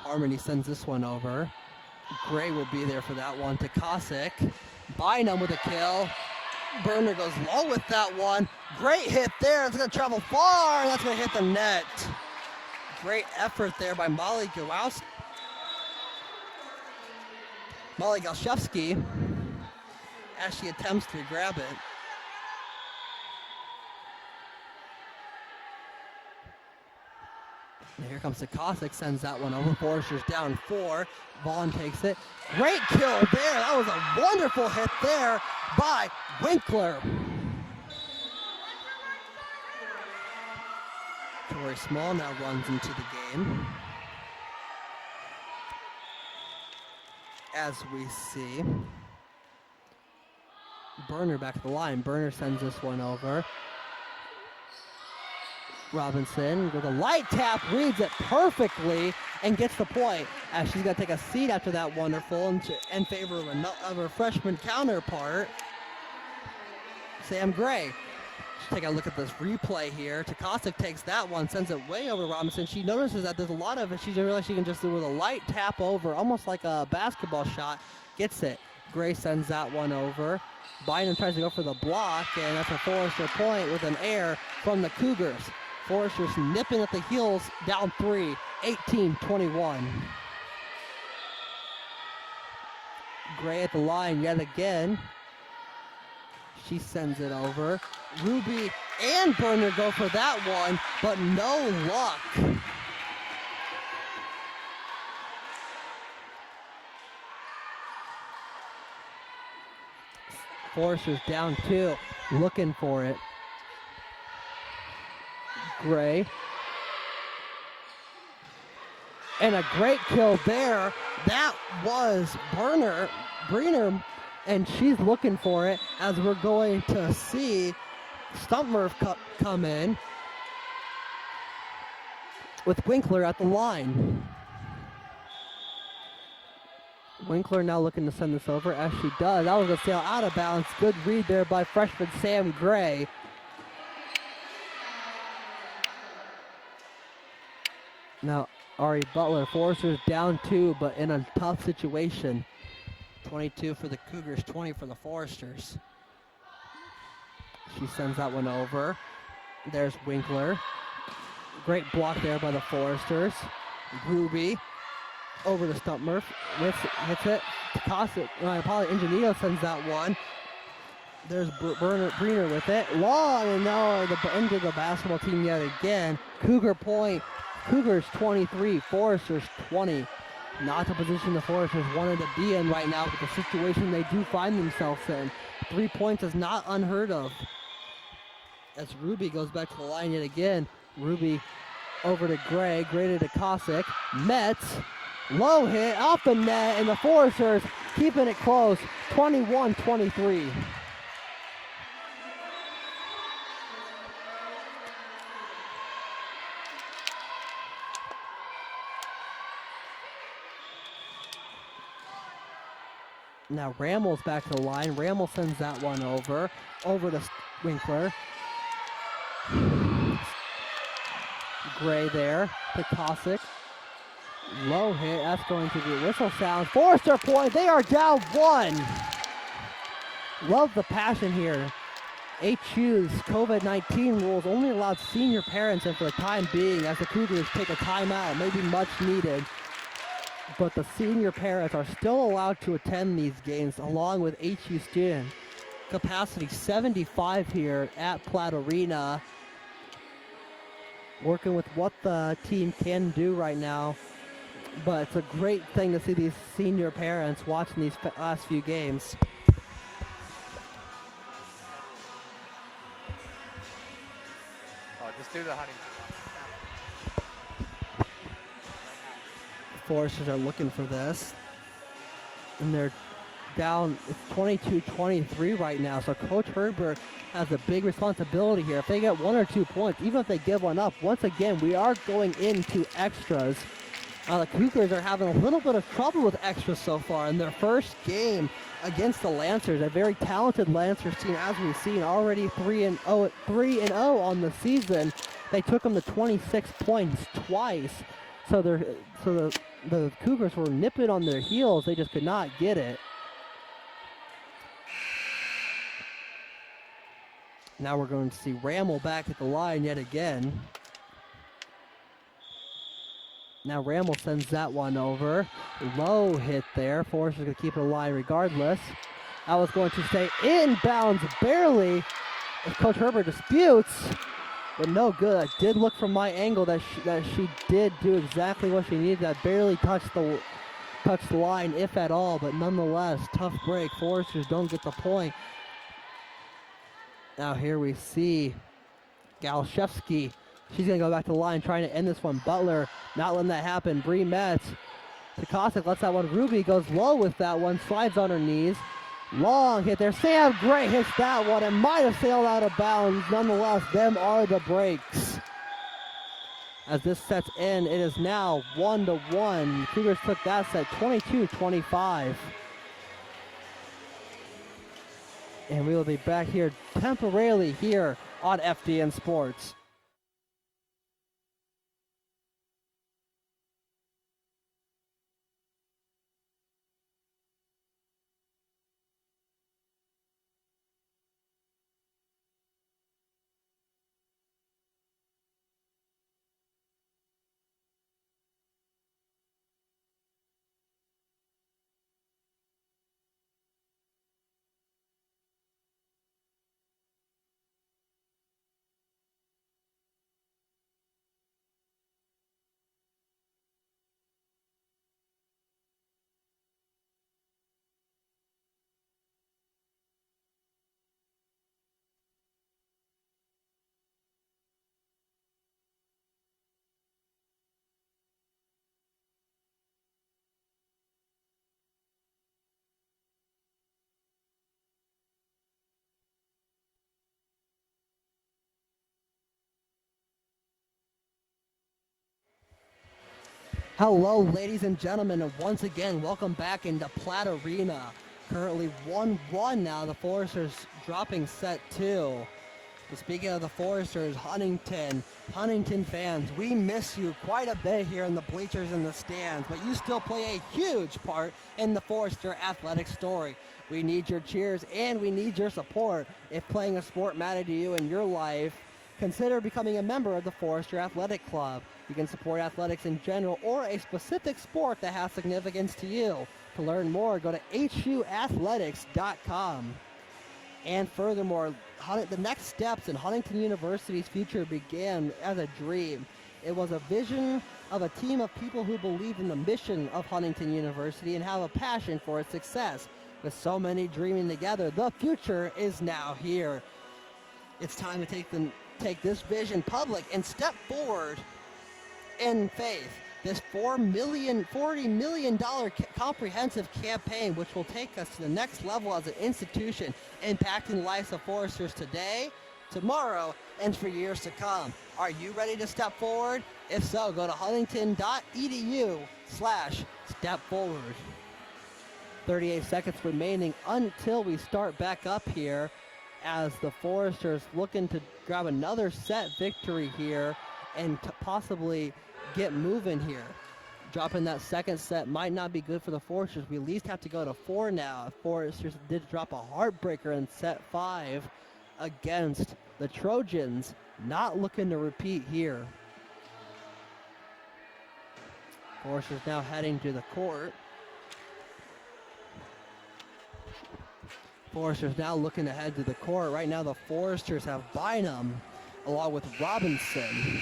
Harmony sends this one over. Gray will be there for that one to Cossack. Bynum with a kill. Burner goes low with that one. Great hit there. It's going to travel far, and that's going to hit the net. Great effort there by Molly Galshevsky as she attempts to grab it. And here comes the Cossack, sends that one over. Foresters down 4. Vaughn takes it. Great kill there. That was a wonderful hit there by Winkler. Tori Small now runs into the game. As we see Burner back to the line. Burner sends this one over. Robinson with a light tap, reads it perfectly, and gets the point as she's going to take a seat after that wonderful in favor of her freshman counterpart, Sam Gray. Let's take a look at this replay here. Takasik takes that one, sends it way over Robinson. She notices that there's a lot of it. She realizes she can just do with a light tap over, almost like a basketball shot. Gets it. Gray sends that one over. Bynum tries to go for the block, and that's a Forester point with an air from the Cougars. Foresters nipping at the heels, down 3, 18-21. Gray at the line yet again. She sends it over. Ruby and Burner go for that one, but no luck. Foresters down 2, looking for it. Gray. And a great kill there. That was Breener, and she's looking for it as we're going to see Stumpmurph come in with Winkler at the line. Winkler now looking to send this over as she does. That was a sail out of bounds. Good read there by freshman Sam Gray. Now, Ari Butler, Foresters down 2, but in a tough situation. 22 for the Cougars, 20 for the Foresters. She sends that one over. There's Winkler. Great block there by the Foresters. Ruby over to Stumpmurph. Hits it. Takasik, Ingenito sends that one. There's Breener with it. Long, and now the end of the basketball team yet again. Cougar point. Cougars 23, Foresters 20. Not the position the Foresters wanted to be in right now, but the situation they do find themselves in. 3 points is not unheard of. As Ruby goes back to the line yet again. Ruby over to Gray, Gray to Cossack. Metz, low hit off the net, and the Foresters keeping it close, 21-23. Now Rammel's back to the line. Rammel sends that one over to Winkler. Gray there to Cossack. Low hit, that's going to be whistle sound. Forester point, they are down 1. Love the passion here. HU's COVID-19 rules only allowed senior parents in for the time being as the Cougars take a timeout, maybe much needed. But the senior parents are still allowed to attend these games along with HU students. Capacity 75 here at Platt Arena. Working with what the team can do right now but it's a great thing to see these senior parents watching these last few games. Oh, just do the Huntington. Foresters are looking for this. And they're down, it's 22-23 right now, so Coach Herbert has a big responsibility here. If they get 1 or 2 points, even if they give one up, once again, we are going into extras. The Cougars are having a little bit of trouble with extras so far in their first game against the Lancers, a very talented Lancers team, as we've seen, already 3-0 on the season. They took them to 26 points twice, so the Cougars were nipping on their heels. They just could not get it. Now we're going to see Rammel back at the line yet again. Now Rammel sends that one over. Low hit there. Forrester's going to keep it alive regardless. That was going to stay inbounds barely. As Coach Herbert disputes, but no good. I did look from my angle that she did do exactly what she needed. That barely touched the line, if at all. But nonetheless, tough break. Foresters don't get the point. Now here we see Galashevsky. She's going to go back to the line, trying to end this one. Butler not letting that happen. Bree Metz. Takasik lets that one. Ruby goes low with that one. Slides on her knees. Long hit there. Sam Gray hits that one. It might have sailed out of bounds. Nonetheless, them are the breaks. As this sets in, it is now 1-1. Cougars took that set 22-25. And we will be back here temporarily here on FDN Sports. Hello, ladies and gentlemen, and once again, welcome back into Platt Arena. Currently 1-1 now, the Foresters dropping set 2. But speaking of the Foresters, Huntington fans, we miss you quite a bit here in the bleachers and the stands, but you still play a huge part in the Forester athletic story. We need your cheers and we need your support. If playing a sport mattered to you in your life, consider becoming a member of the Forester Athletic Club. You can support athletics in general or a specific sport that has significance to you. To learn more, go to huathletics.com. And furthermore, the next steps in Huntington University's future began as a dream. It was a vision of a team of people who believe in the mission of Huntington University and have a passion for its success. With so many dreaming together, the future is now here. It's time to take this vision public and step forward in faith. This $40 million comprehensive campaign, which will take us to the next level as an institution, impacting the lives of Foresters today, tomorrow, and for years to come. Are you ready to step forward? If so, go to huntington.edu/stepforward. 38 seconds remaining until we start back up here, as the Foresters looking to grab another set victory here and possibly get moving here. Dropping that second set might not be good for the Foresters. We at least have to go to 4 now. Foresters did drop a heartbreaker in set 5 against the Trojans. Not looking to repeat here. Foresters now heading to the court. Foresters now looking to head to the court. Right now the Foresters have Bynum along with Robinson.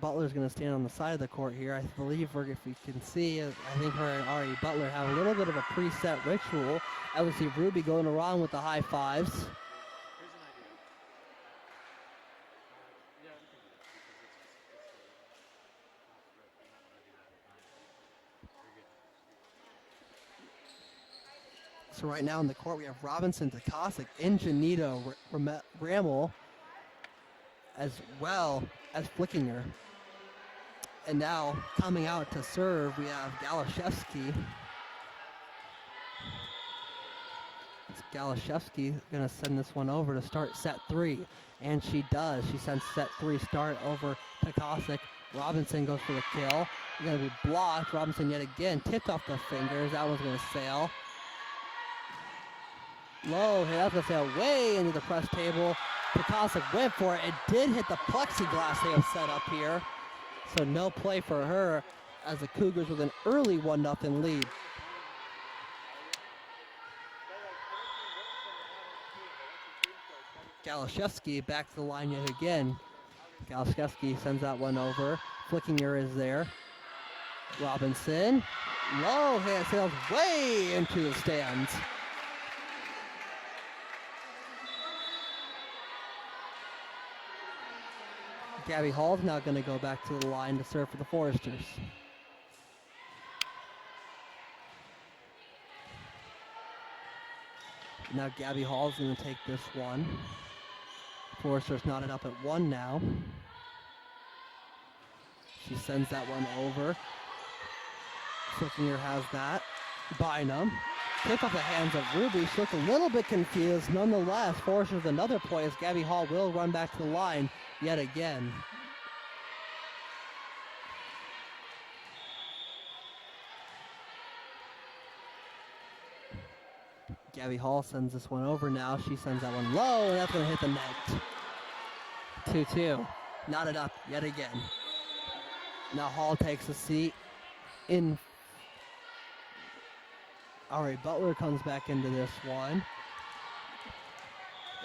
Butler's going to stand on the side of the court here. I believe, if you can see, I think her and Ari Butler have a little bit of a preset ritual. I would see Ruby going around with the high fives. Here's an idea. Yeah, we can do that because So right now in the court we have Robinson, Takasic, Ingenito, Rammel, as well as Flickinger. And now coming out to serve, we have Galashevsky. Galashevsky going to send this one over to start set 3. And she does. She sends set 3 start over Takasic. Robinson goes for the kill. Going to be blocked. Robinson yet again tipped off the fingers. That one's going to sail. Low hit. That's going to sail way into the press table. Takasic went for it. It did hit the plexiglass they have set up here. So no play for her as the Cougars with an early 1-0 lead. Galashevsky back to the line yet again. Galashevsky sends that one over. Flickinger is there. Robinson. Low hit, sails way into the stands. Gabby Hall's now going to go back to the line to serve for the Foresters. Now Gabby Hall's going to take this one. Foresters knotted up at 1 now. She sends that one over. Flickinger has that. Bynum. Tip off the hands of Ruby. She looked a little bit confused. Nonetheless, Foresters another point as Gabby Hall will run back to the line yet again. Gabby Hall sends this one over now. She sends that one low, and that's going to hit the net. 2-2. Knotted up yet again. Now Hall takes a seat in. All right, Butler comes back into this one.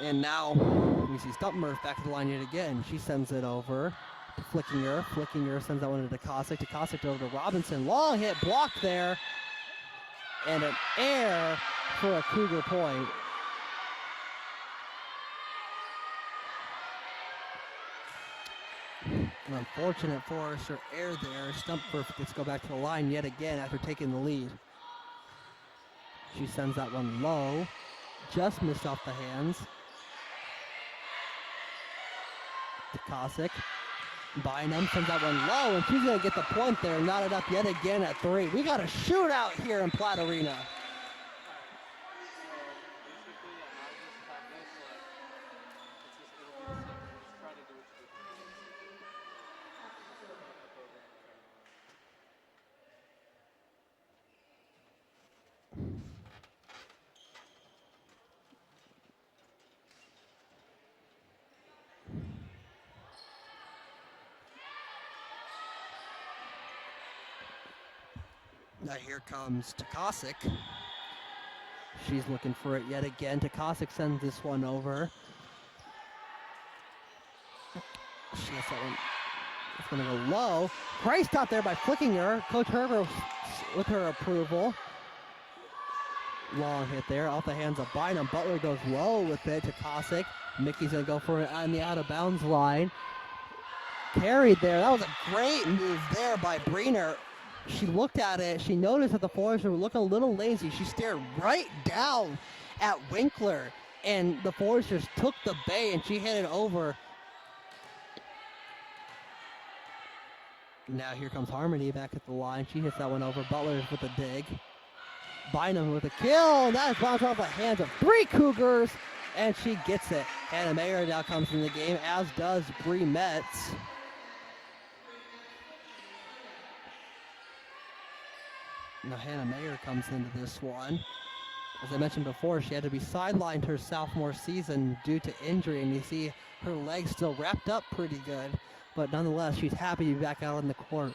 And now we see Stumpmurf back to the line yet again. She sends it over to Flickinger. Flickinger sends that one to Takasic. Takasic over to Robinson. Long hit, blocked there. And an air for a Cougar point. An unfortunate Forrester error there. Stumpmurf gets to go back to the line yet again after taking the lead. She sends that one low. Just missed off the hands. Takasic. Bynum sends that one low, and she's going to get the point there. Knotted up yet again at 3. We got a shootout here in Platt Arena. Now here comes Takasic. She's looking for it yet again. Takasic sends this one over. She has that one. It's going to go low. Price stopped there by Flickinger. Coach Herbert with her approval. Long hit there off the hands of Bynum. Butler goes low with it. Takasic. Mickey's going to go for it on the out of bounds line. Carried there. That was a great move there by Breener. She looked at it. She noticed that the Foresters were looking a little lazy. She stared right down at Winkler, and the Foresters took the bait, and she hit it over. Now here comes Harmony back at the line. She hits that one over. Butler with a dig. Bynum with a kill. That is bounced off the hands of 3 Cougars, and she gets it. Hannah Mayer now comes in the game, as does Bree Metz. Now Hannah Mayer comes into this one. As I mentioned before, she had to be sidelined her sophomore season due to injury, and you see her legs still wrapped up pretty good. But nonetheless, she's happy to be back out on the court.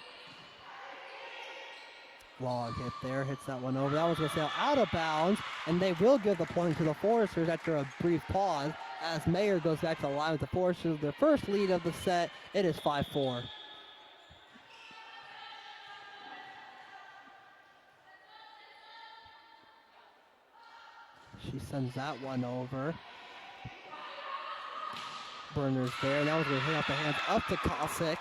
Long hit there, hits that one over. That one's going to sail out of bounds, and they will give the point to the Foresters after a brief pause as Mayer goes back to the line with the Foresters. Their first lead of the set, it is 5-4. She sends that one over. Burner's there. Now we're going to hit off the hands up to Cossack,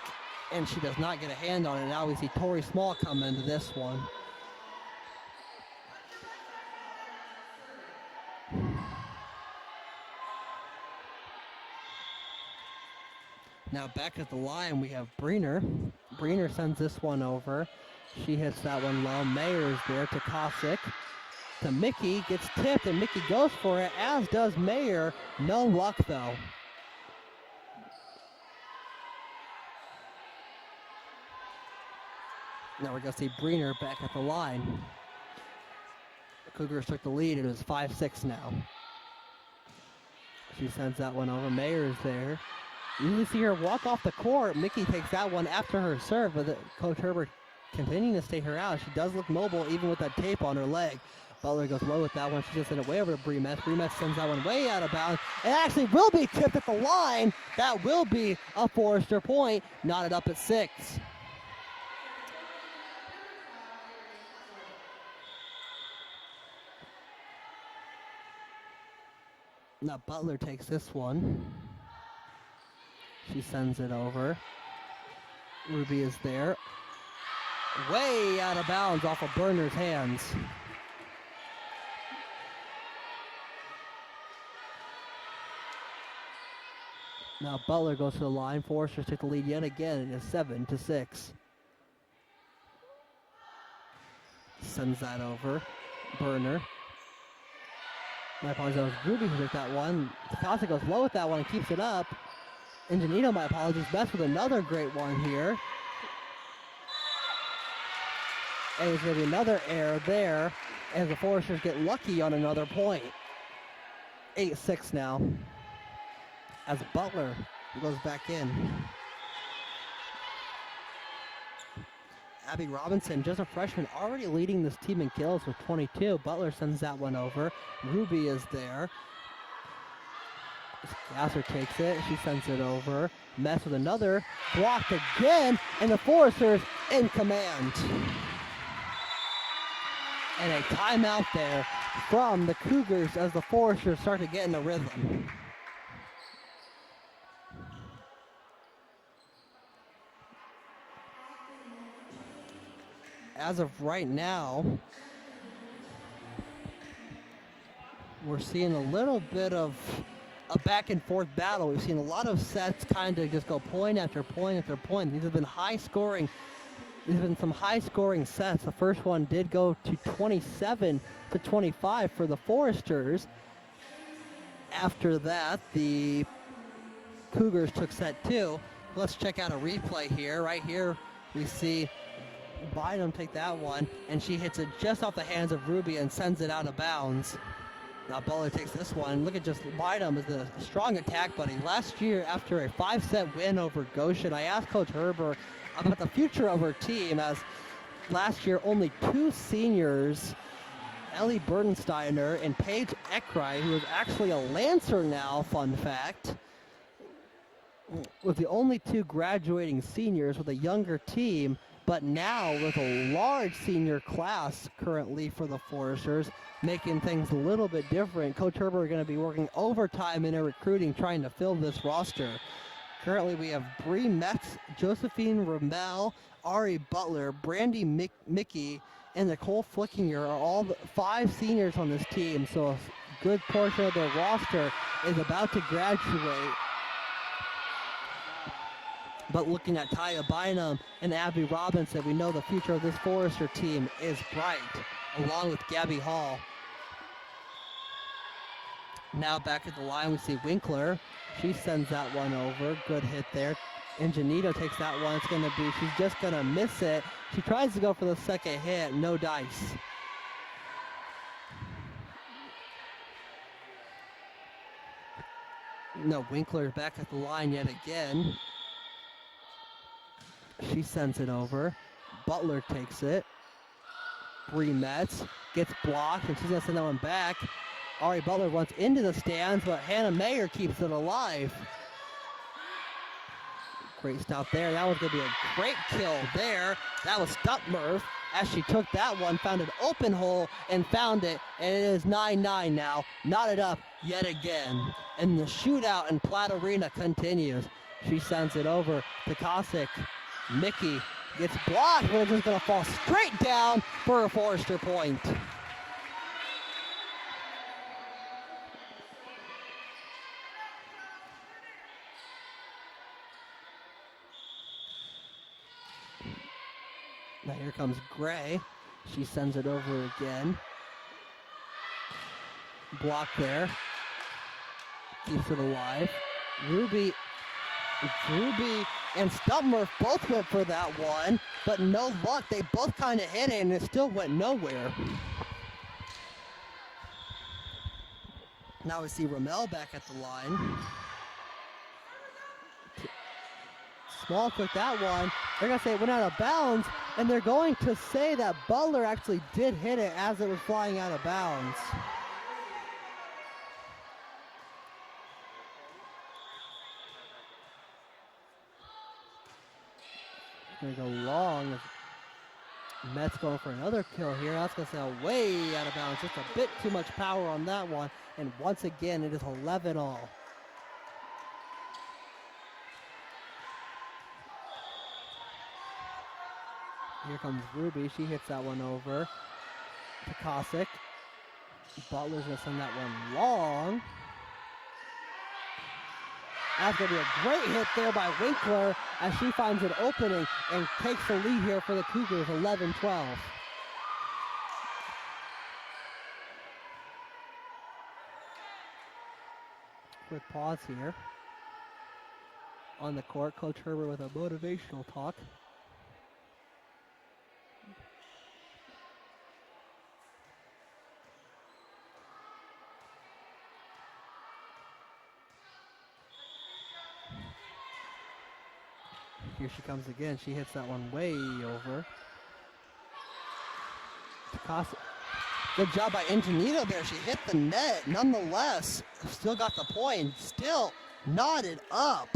and she does not get a hand on it. Now we see Tori Small come into this one. Now back at the line, we have Breener. Breener sends this one over. She hits that one low. Mayer's there to Cossack. To Mickey, gets tipped, and Mickey goes for it, as does Mayer. No luck, though. Now we're going to see Breener back at the line. The Cougars took the lead. It was 5-6 now. She sends that one over. Mayer's there. You usually see her walk off the court. Mickey takes that one after her serve, but Coach Herbert continuing to stay her out. She does look mobile even with that tape on her leg. Butler goes low with that one. She just sent it way over to Bremetz. Bremetz sends that one way out of bounds. It actually will be tipped at the line. That will be a Forrester point. Knotted up at 6. Now Butler takes this one. She sends it over. Ruby is there. Way out of bounds off of Burner's hands. Now Butler goes to the line. Forrester took the lead yet again. It is 7-6. Sends that over. Burner. My apologies, that was Ruby who took that one. Takasa goes low with that one and keeps it up. Ingenito, my apologies, Best with another great one here. And there's going to be another error there as the Foresters get lucky on another point. 8-6 now. As Butler goes back in. Abby Robinson, just a freshman, already leading this team in kills with 22. Butler sends that one over. Ruby is there. Gasser takes it. She sends it over. Mess with another. Blocked again. And the Foresters in command. And a timeout there from the Cougars as the Foresters start to get in a rhythm. As of right now, we're seeing a little bit of a back and forth battle. We've seen a lot of sets kind of just go point after point after point. These have been high scoring. These have been some high scoring sets. The first one did go to 27-25 for the Foresters. After that, the Cougars took set 2. Let's check out a replay here. Right here, we see Bynum take that one, and she hits it just off the hands of Ruby and sends it out of bounds. Now Butler takes this one. Look at just Bynum as a strong attack buddy. Last year, after a 5-set win over Goshen, I asked Coach Herbert about the future of her team, as last year only 2 seniors, Ellie Burdensteiner and Paige Eckreich, who is actually a Lancer now, fun fact, was the only 2 graduating seniors with a younger team. But now with a large senior class currently for the Foresters, making things a little bit different. Coach Herbert is going to be working overtime in her recruiting, trying to fill this roster. Currently we have Bree Metz, Josephine Ramel, Ari Butler, Brandy Mickey, and Nicole Flickinger are all 5 seniors on this team. So a good portion of their roster is about to graduate. But looking at Taya Bynum and Abby Robinson, we know the future of this Forester team is bright, along with Gabby Hall. Now back at the line, we see Winkler. She sends that one over. Good hit there. Ingenito takes that one. It's going to be, she's just going to miss it. She tries to go for the second hit. No dice. No, Winkler's back at the line yet again. She sends it over. Butler takes it. Bree Metz gets blocked, and she's going to send that one back. Ari Butler runs into the stands, but Hannah Mayer keeps it alive. Great stop there. That was going to be a great kill there. That was Stuttmerf. as she took that one, found an open hole and found it, and it is 9-9 now. Knotted up yet again. And the shootout in Platt Arena continues. She sends it over to Kosick. Mickey gets blocked, but it's just going to fall straight down for a Forrester point. Now here comes Gray. She sends it over again. Block there. Keeps it alive. Ruby and Stubmurf both went for that one, but no luck. They both kind of hit it, and it still went nowhere. Now we see Ramel back at the line. Small took that one. They're going to say it went out of bounds, and they're going to say that Butler actually did hit it as it was flying out of bounds. Going to go long. Met's going for another kill here. That's going to say way out of bounds. Just a bit too much power on that one. And once again, it is 11-all. Here comes Ruby. She hits that one over to Kosick. Butler's going to send that one long. That's going to be a great hit there by Winkler as she finds an opening and takes the lead here for the Cougars, 11-12. Quick pause here. On the court, Coach Herbert with a motivational talk. Here she comes again. She hits that one way over. Takasa. Good job by Ingenito there. She hit the net. Nonetheless, still got the point. Still knotted up.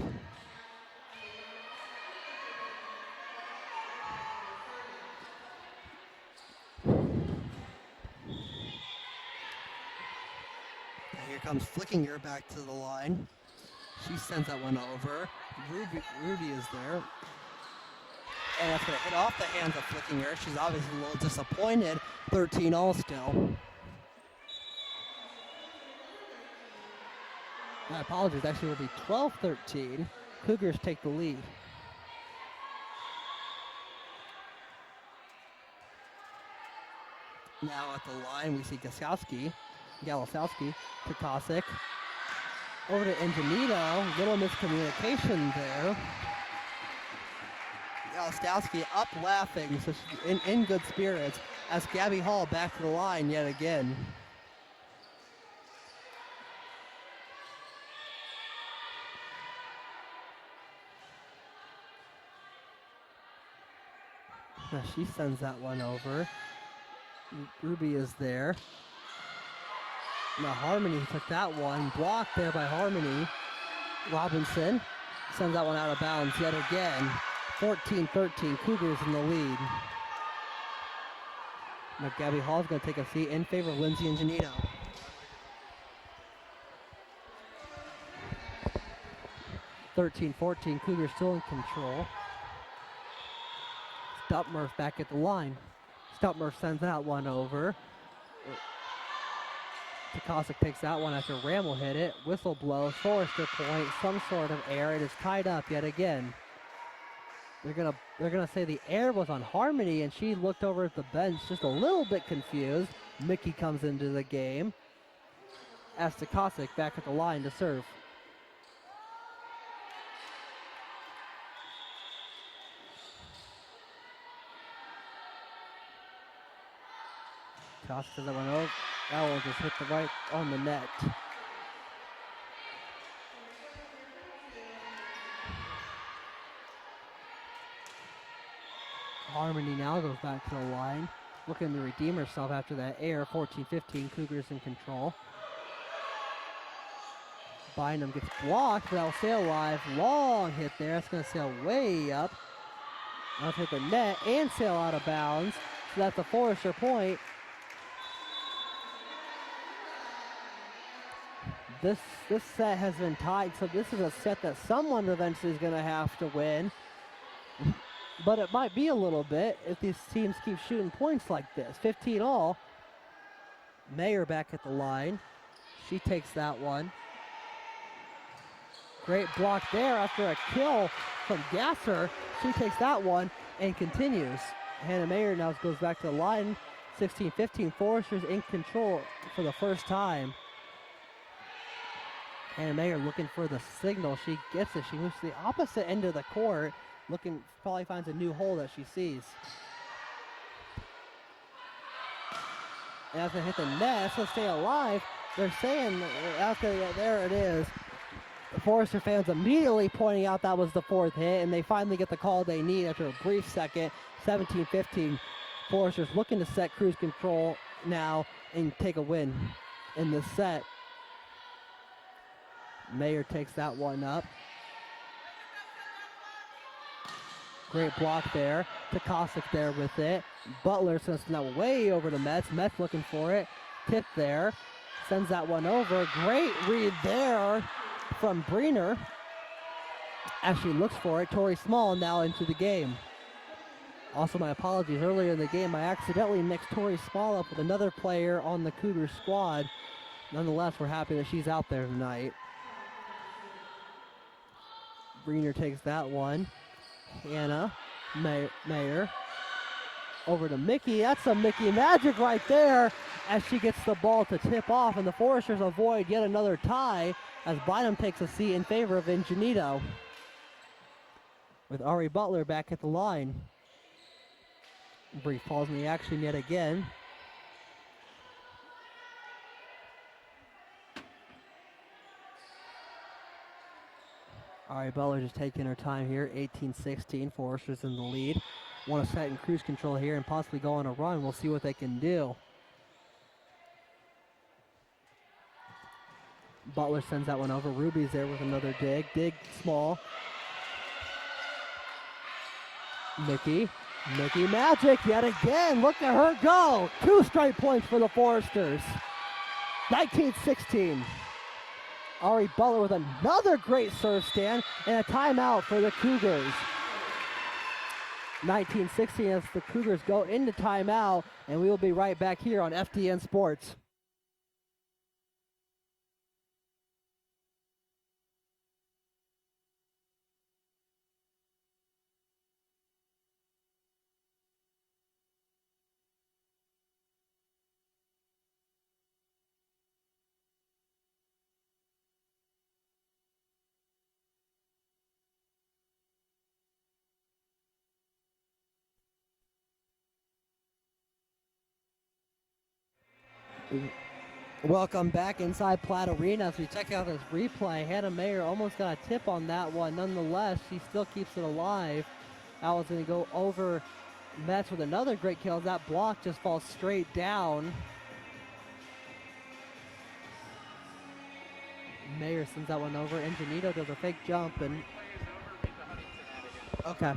Here comes Flickinger back to the line. She sends that one over. Ruby is there. And that's going to hit off the hands of Flickinger. She's obviously a little disappointed. 13-all still. My apologies. Actually, it will be 12-13. Cougars take the lead. Now at the line, we see Galasowski to Kosick. Over to Ingenito. Little miscommunication there. Galasowski up laughing, so she's in good spirits as Gabby Hall back to the line yet again. Now she sends that one over. Ruby is there. Now Harmony took that one, blocked there by Harmony. Robinson sends that one out of bounds yet again. 14-13, Cougars in the lead. Now Gabby Hall's going to take a seat in favor of Lindsay Ingenito. (13-14), Cougars still in control. Stupmurf back at the line. Stupmurf sends that one over. Takasic takes that one after Ramel hit it. Whistle blows, Forrester point, some sort of error. It is tied up yet again. They're gonna say the error was on Harmony, and she looked over at the bench just a little bit confused. Mickey comes into the game. As Takasic back at the line to serve. Takasic says that one over. That one just hit the right on the net. Harmony now goes back to the line, looking to redeem herself after that error. 14-15, Cougars in control. Bynum gets blocked, but that'll sail live. Long hit there. That's going to sail way up. That'll hit the net and sail out of bounds. So that's a Forrester point. This set has been tied, so this is a set that someone eventually is going to have to win. But it might be a little bit if these teams keep shooting points like this. 15 all. Mayer back at the line. She takes that one. Great block there after a kill from Gasser. She takes that one and continues. Hannah Mayer now goes back to the line. 16-15. Forrester's in control for the first time. Hannah Mayer looking for the signal. She gets it. She moves to the opposite end of the court. Looking, probably finds a new hole that she sees. And after hit the net, that's going to stay alive. They're saying, after there it is. The Forrester fans immediately pointing out that was the fourth hit, and they finally get the call they need after a brief second. 17-15. Forrester's looking to set cruise control now and take a win in this set. Mayer takes that one up. Great block there. Takasic there with it. Butler sends that way over to Metz. Metz looking for it. Tip there. Sends that one over. Great read there from Breener. As she looks for it. Tori Small now into the game. Also, my apologies. Earlier in the game, I accidentally mixed Tori Small up with another player on the Cougars squad. Nonetheless, we're happy that she's out there tonight. Breener takes that one. Hannah Mayer over to Mickey. That's a Mickey magic right there as she gets the ball to tip off, and the Foresters avoid yet another tie as Bynum takes a seat in favor of Ingenito. With Ari Butler back at the line. Brief pause in the action yet again. Ari Butler just taking her time here. 18-16. Foresters in the lead. Want to set in cruise control here and possibly go on a run. We'll see what they can do. Butler sends that one over. Ruby's there with another dig. Dig small. Mickey magic yet again. Look at her go. 2 straight points for the Foresters. 19-16. Ari Butler with another great serve stand and a timeout for the Cougars. 19-16 as the Cougars go into timeout, and we will be right back here on FDN Sports. Welcome back inside Platt Arena as we check out this replay. Hannah Mayer almost got a tip on that one. Nonetheless, she still keeps it alive. That was going to go over Metz with another great kill. That block just falls straight down. Mayer sends that one over. Ingenito does a fake jump and... Okay.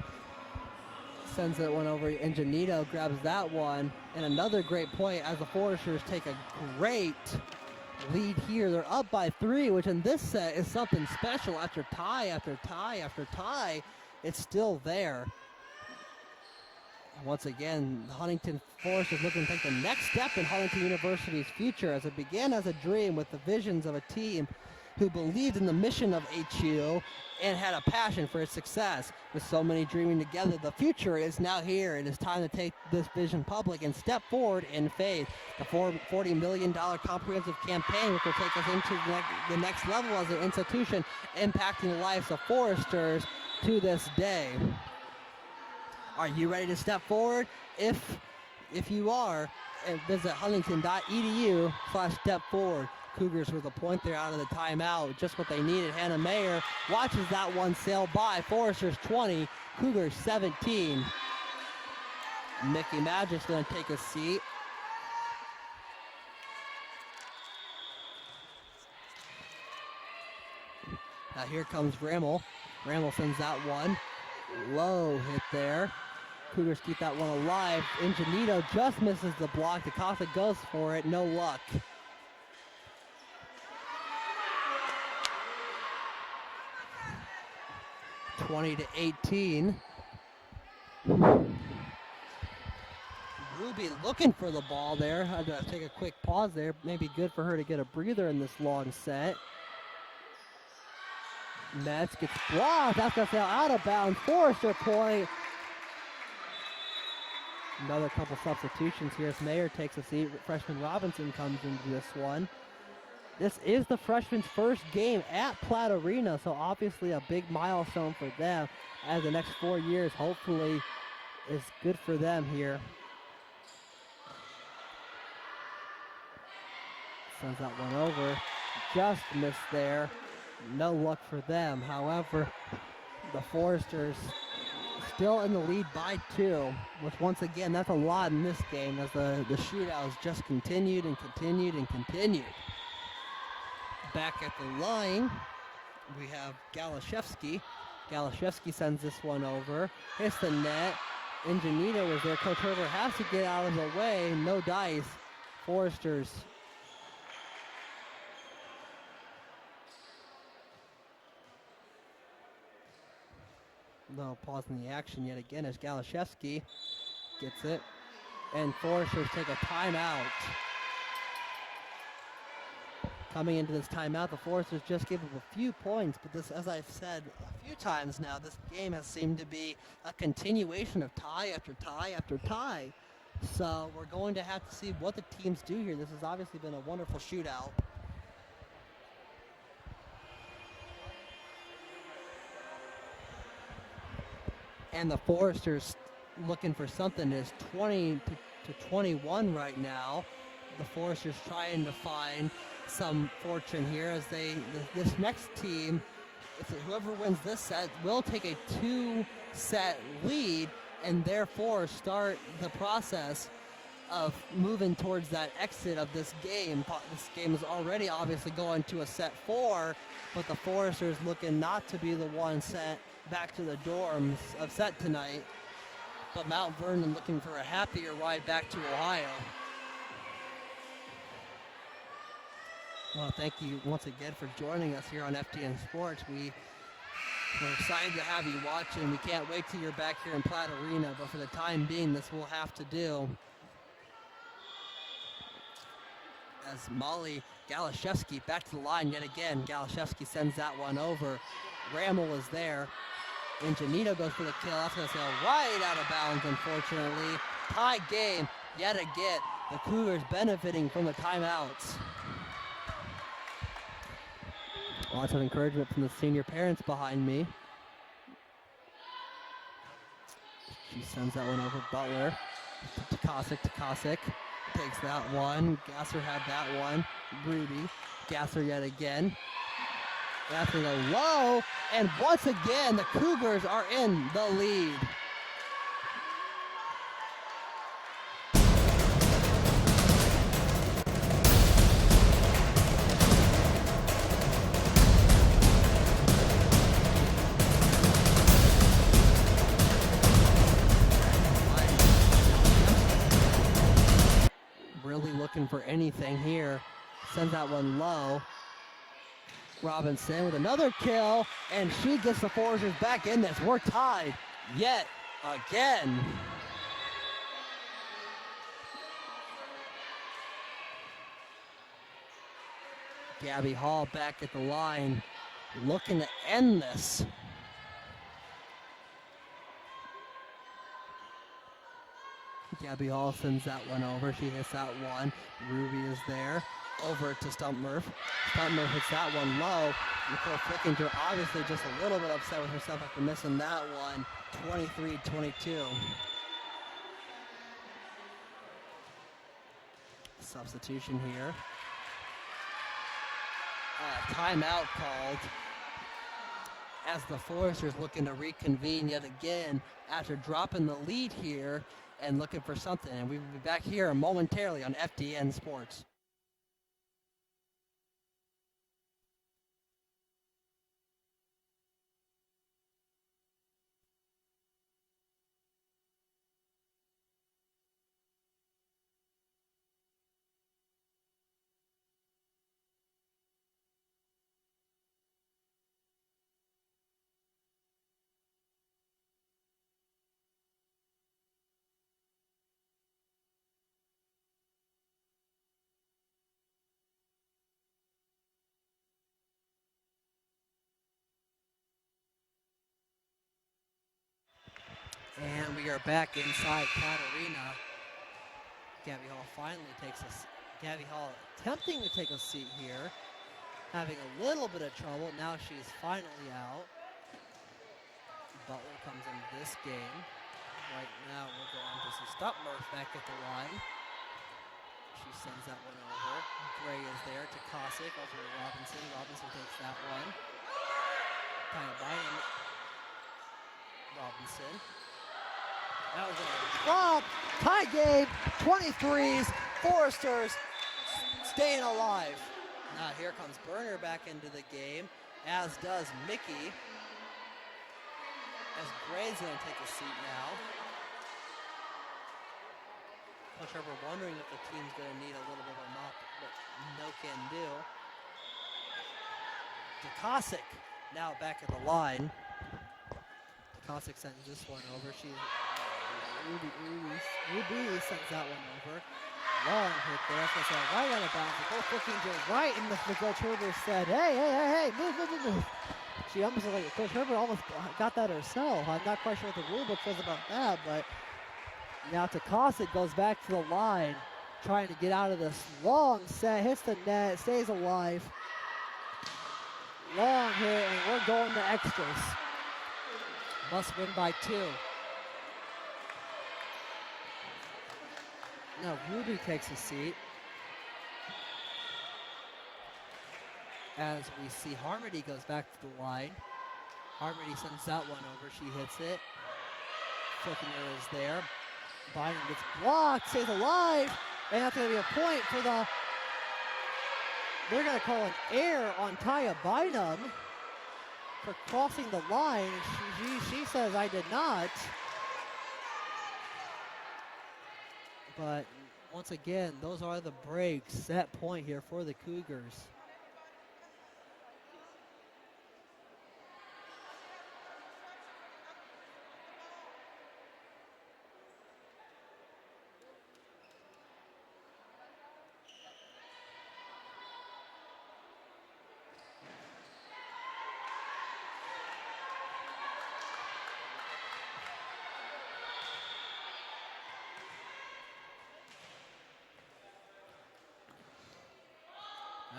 Sends that one over. Ingenito grabs that one. And another great point as the Foresters take a great lead here. They're up by 3, which in this set is something special. After tie, after tie, after tie, it's still there. Once again, Huntington Forest is looking to take the next step in Huntington University's future as it began as a dream with the visions of a team who believed in the mission of HU and had a passion for its success. With so many dreaming together, the future is now here. It is time to take this vision public and step forward in faith. The $40 million comprehensive campaign, which will take us into the next level as an institution, impacting the lives of Foresters to this day. Are you ready to step forward? If you are, visit huntington.edu/stepforward. Cougars with a point there out of the timeout. Just what they needed. Hannah Mayer watches that one sail by. Foresters 20, Cougars 17. Mickey Magic's going to take a seat. Now here comes Rammel. Rammel sends that one. Low hit there. Cougars keep that one alive. Ingenito just misses the block. DeCosta goes for it. No luck. (20-18). Ruby looking for the ball there. Had to take a quick pause there. Maybe good for her to get a breather in this long set. Metz gets blocked. That's going to sail out of bounds. Forrester point. Another couple substitutions here as Mayer takes a seat. Freshman Robinson comes into this one. This is the freshman's first game at Platt Arena, so obviously a big milestone for them as the next 4 years hopefully is good for them here. Sends that one over. Just missed there. No luck for them. However, the Foresters still in the lead by 2, which once again, that's a lot in this game as the shootout has just continued and continued and continued. Back at the line, we have Galashevsky. Galashevsky sends this one over. Hits the net. Ingenito was there. Coach Herbert has to get out of the way. No dice. Foresters. No pause in the action yet again as Galashevsky gets it. And Foresters take a timeout. Coming into this timeout, the Foresters just give up a few points, but this, as I've said a few times now, this game has seemed to be a continuation of tie after tie after tie. So we're going to have to see what the teams do here. This has obviously been a wonderful shootout. And the Foresters looking for something. Is 20 to 21 right now. The Foresters trying to find some fortune here as this next team, whoever wins this set will take a 2-set lead and therefore start the process of moving towards that exit of this game. This game is already obviously going to a set 4, but the Foresters looking not to be the one sent back to the dorms of set tonight, but Mount Vernon looking for a happier ride back to Ohio. Well, thank you once again for joining us here on FDN Sports. We're excited to have you watching. We can't wait till you're back here in Platt Arena, but for the time being, this will have to do. As Molly Galashevsky back to the line yet again. Galashevsky sends that one over. Rammel is there. Ingenito goes for the kill. That's going to sail right out of bounds, unfortunately. Tie game yet again. The Cougars benefiting from the timeouts. Lots of encouragement from the senior parents behind me. She sends that one over Butler. To Kosick takes that one. Gasser had that one. Ruby. Gasser yet again. That's going to go low. And once again, the Cougars are in the lead. Really looking for anything here. Sends that one low. Robinson with another kill, and she gets the Foresters back in this. We're tied yet again. Gabby Hall back at the line, looking to end this. Gabby Hall sends that one over. She hits that one. Ruby is there. Over to Stumpmurph. Stumpmurph hits that one low. Nicole Flickinger obviously just a little bit upset with herself after missing that one. 23-22. Substitution here. Timeout called as the Foresters looking to reconvene yet again after dropping the lead here and looking for something. And we will be back here momentarily on FDN Sports. are back inside Katarina. Gabby Hall finally takes Gabby Hall attempting to take a seat here. Having a little bit of trouble. Now she's finally out. Butler comes into this game. Right now we're going to see Stutmurf back at the line. She sends that one over. Gray is there to Cossack over to Robinson. Robinson takes that one. Kind of buying Robinson. That was a drop. Tie game. 23s. Foresters staying alive. Now here comes Berner back into the game, as does Mickey. As Gray's going to take a seat now. Coach Herbert wondering if the team's going to need a little bit of a mop, but no can do. DeCossick now back at the line. DeCossick sends this one over. Ruby sends that one over. Long hit there. So right out of bounds. Both looking to right, and the Coach Herbert said, hey, move. She almost like Coach Herbert almost got that herself. I'm not quite sure what the rule book says about that, but now Cossack goes back to the line, trying to get out of this long set, hits the net, stays alive. Long hit, and we're going to extras. Must win by 2. Now Ruby takes a seat. As we see Harmony goes back to the line. Harmony sends that one over. She hits it. Flickinger is there. Bynum gets blocked, stays alive. And that's going to be a point for the... They're going to call an error on Taya Bynum for crossing the line. She says, I did not. But once again, those are the breaks. Set point here for the Cougars.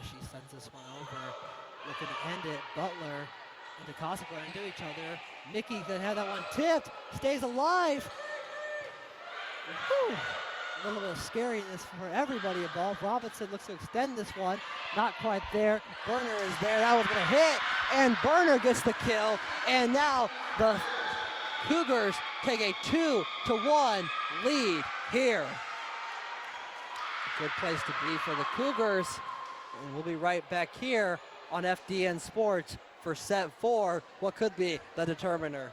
She sends this one over, looking to end it. Butler and DeCossick run into each other. Mickey gonna have that one tipped, stays alive. Whew. A little bit of scariness for everybody involved. Robinson looks to extend this one, not quite there. Berner is there, that was gonna hit, and Berner gets the kill, and now the Cougars take a 2-1 lead here. A good place to be for the Cougars. And we'll be right back here on FDN Sports for set 4, what could be the determiner.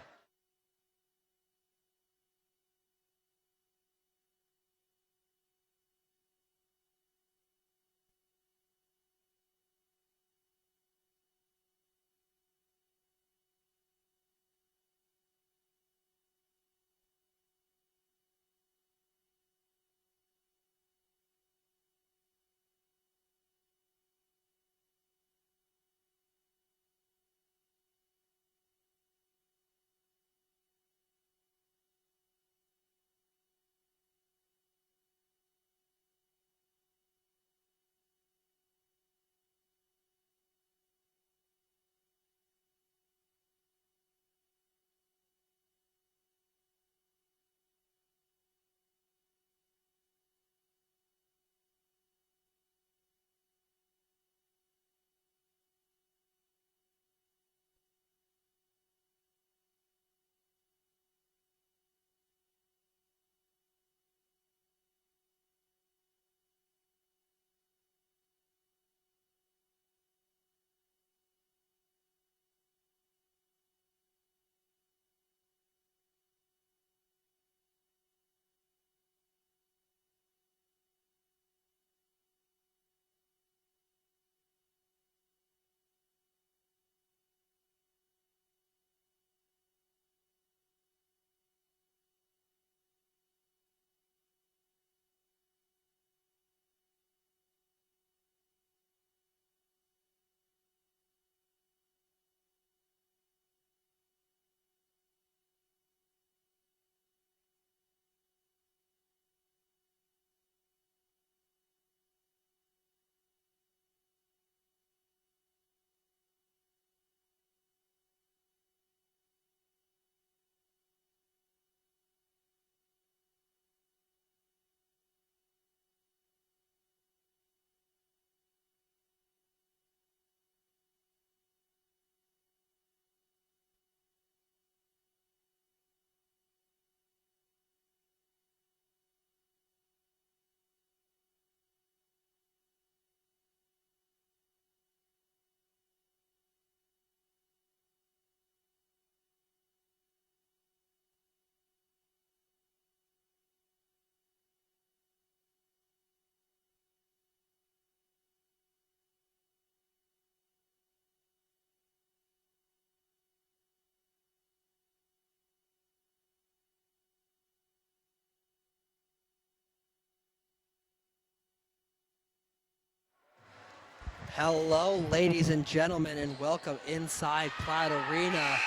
Hello, ladies and gentlemen, and welcome inside Platt Arena.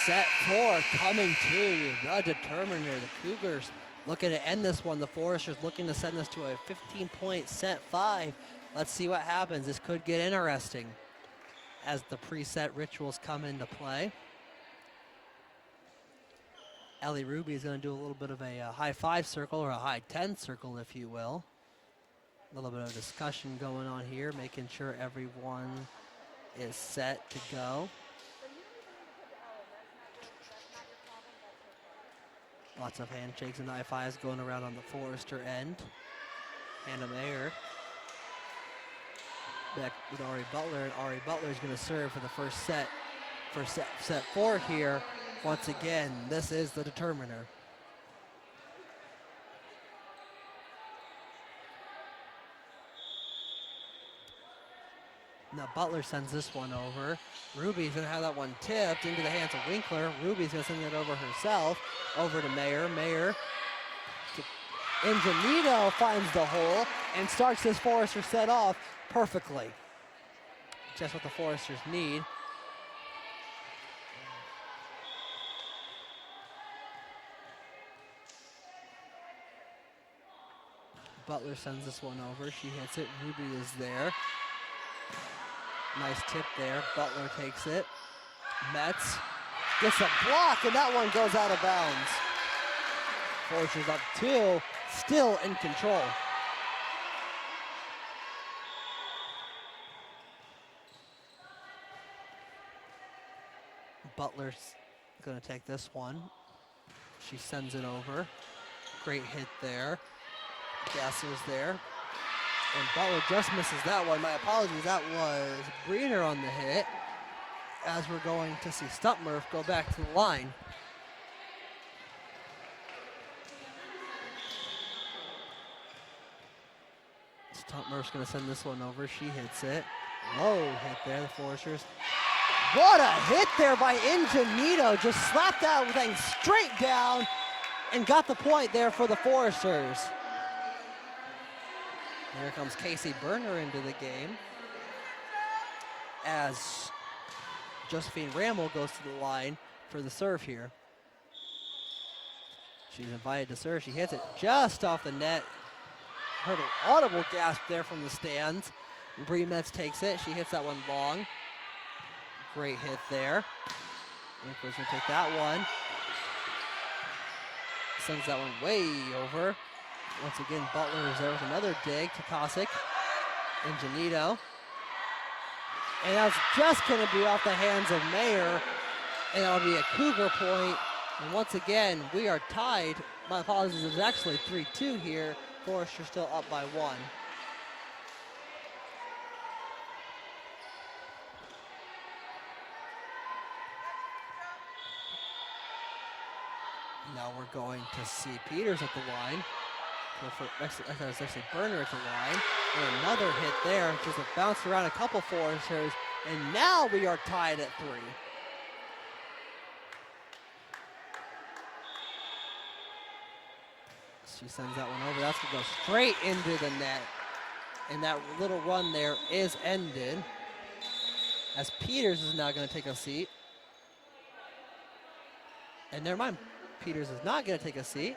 Set 4 coming to you, the determiner. The Cougars looking to end this one. The Foresters looking to send this to a 15-point set 5. Let's see what happens. This could get interesting as the preset rituals come into play. Ellie Ruby is going to do a little bit of a high 5 circle, or a high 10 circle, if you will. A little bit of discussion going on here, making sure everyone is set to go. Lots of handshakes and high fives going around on the Forester end. Hannah Mayer back with Ari Butler, and Ari Butler is going to serve for the first set. For set 4 here. Once again, this is the determiner. Now Butler sends this one over. Ruby's going to have that one tipped into the hands of Winkler. Ruby's going to send it over herself, over to Mayer. Mayer to Ingenito, finds the hole and starts this Forester set off perfectly. Just what the Foresters need. Butler sends this one over. She hits it. Ruby is there. Nice tip there. Butler takes it. Metz gets a block, and that one goes out of bounds. Foresters up 2, still in control. Butler's going to take this one. She sends it over. Great hit there. Gasser's there. And Butler just misses that one. My apologies, that was Greener on the hit. As we're going to see Stumpmurf go back to the line. Stumpmurf's going to send this one over. She hits it. Low hit there, the Foresters. What a hit there by Ingenito. Just slapped that thing straight down and got the point there for the Foresters. Here comes Casey Berner into the game as Josephine Ramble goes to the line for the serve here. She's invited to serve. She hits it just off the net. Heard an audible gasp there from the stands. Bree Metz takes it. She hits that one long. Great hit there. Winkler's going to take that one. Sends that one way over. Once again, Butler is there with another dig to Kosick. Ingenito. And that's just going to be off the hands of Mayer. And that'll be a Cougar point. And once again, we are tied. My apologies, it's actually 3-2 here. Forester still up by 1. Now we're going to see Peters at the line. I thought it was actually Berner at the line. And another hit there. Just a bounce around a couple Foresters. And now we are tied at 3. She sends that one over. That's going to go straight into the net. And that little run there is ended. As Peters is now going to take a seat. And never mind. Peters is not going to take a seat.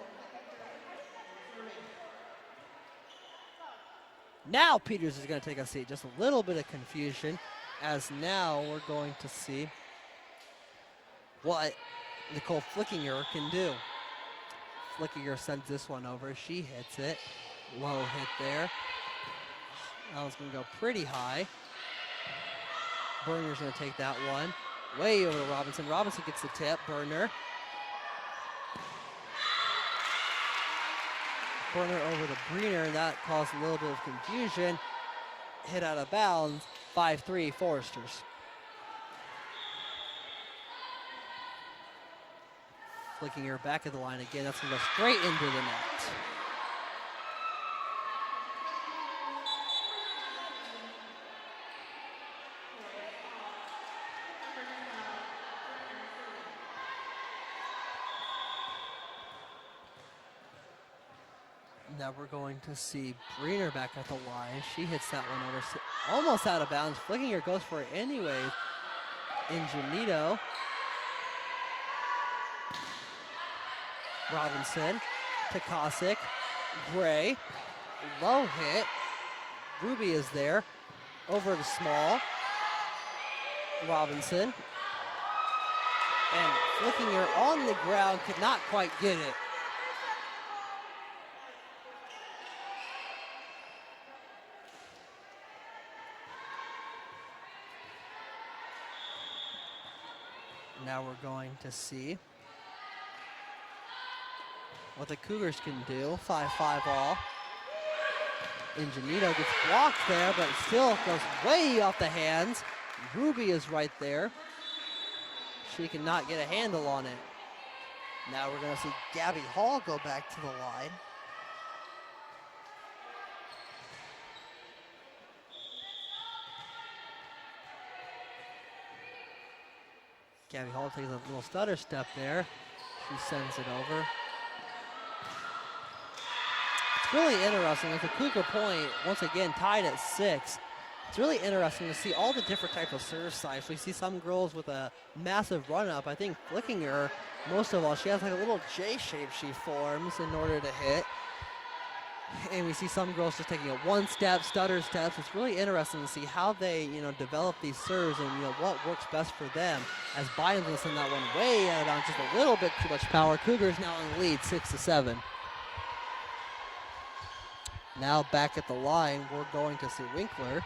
Now Peters is going to take a seat. Just a little bit of confusion, as now we're going to see what Nicole Flickinger can do. Flickinger sends this one over. She hits it. Low hit there. That one's going to go pretty high. Berner's going to take that one. Way over to Robinson. Robinson gets the tip. Berner. Berner over to Breener, and that caused a little bit of confusion. Hit out of bounds, 5-3 Foresters. Flicking her back at the line again, that's going to go straight into the net. Now we're going to see Breener back at the line. She hits that one over, almost out of bounds. Flickinger goes for it anyway. Ingenito. Robinson. Takasic. Gray. Low hit. Ruby is there. Over to Small. Robinson. And Flickinger on the ground could not quite get it. Now we're going to see what the Cougars can do. 5-5 all. Ingenito gets blocked there, but it still goes way off the hands. Ruby is right there. She cannot get a handle on it. Now we're going to see Gabby Hall go back to the line. Gabby Hall takes a little stutter step there. She sends it over. It's really interesting. It's a Cougar point, once again, tied at 6. It's really interesting to see all the different types of serve size. We see some girls with a massive run-up. I think Flickinger, most of all, she has like a little J shape she forms in order to hit. And we see some girls just taking a one-step, stutter steps. It's really interesting to see how they, develop these serves and, what works best for them. As Bynes will send that one way out of bounds, just a little bit too much power. Cougars now in the lead, 6-7. Now back at the line, we're going to see Winkler.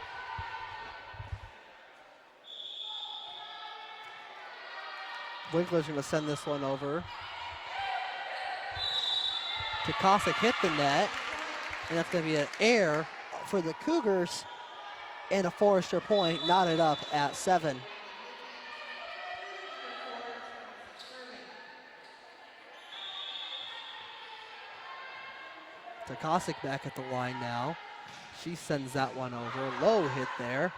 Winkler's going to send this one over. Takasic hit the net. And that's going to be an error for the Cougars and a Forrester point, knotted up at 7. Takasic back at the line now. She sends that one over. Low hit there.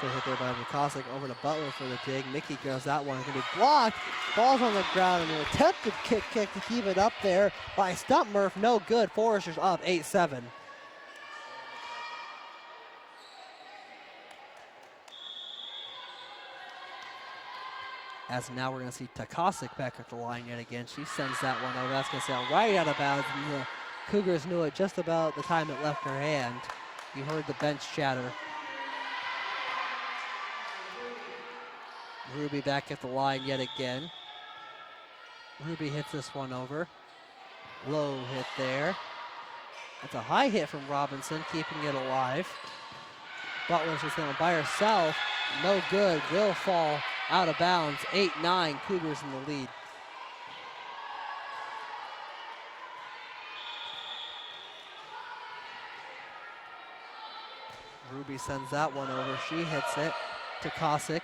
Good hit there by Takasic. Over to Butler for the dig. Mickey goes that one. It's going to be blocked. Ball's on the ground and an attempted kick to keep it up there by Stump Murph. No good. Forrester's up 8-7. As now we're going to see Takasic back at the line yet again. She sends that one over. That's going to sound right out of bounds. And the Cougars knew it just about the time it left her hand. You heard the bench chatter. Ruby back at the line yet again. Ruby hits this one over. Low hit there. That's a high hit from Robinson, keeping it alive. Butler's just going by herself. No good. Will fall out of bounds. 8-9. Cougars in the lead. Ruby sends that one over. She hits it. Takasic.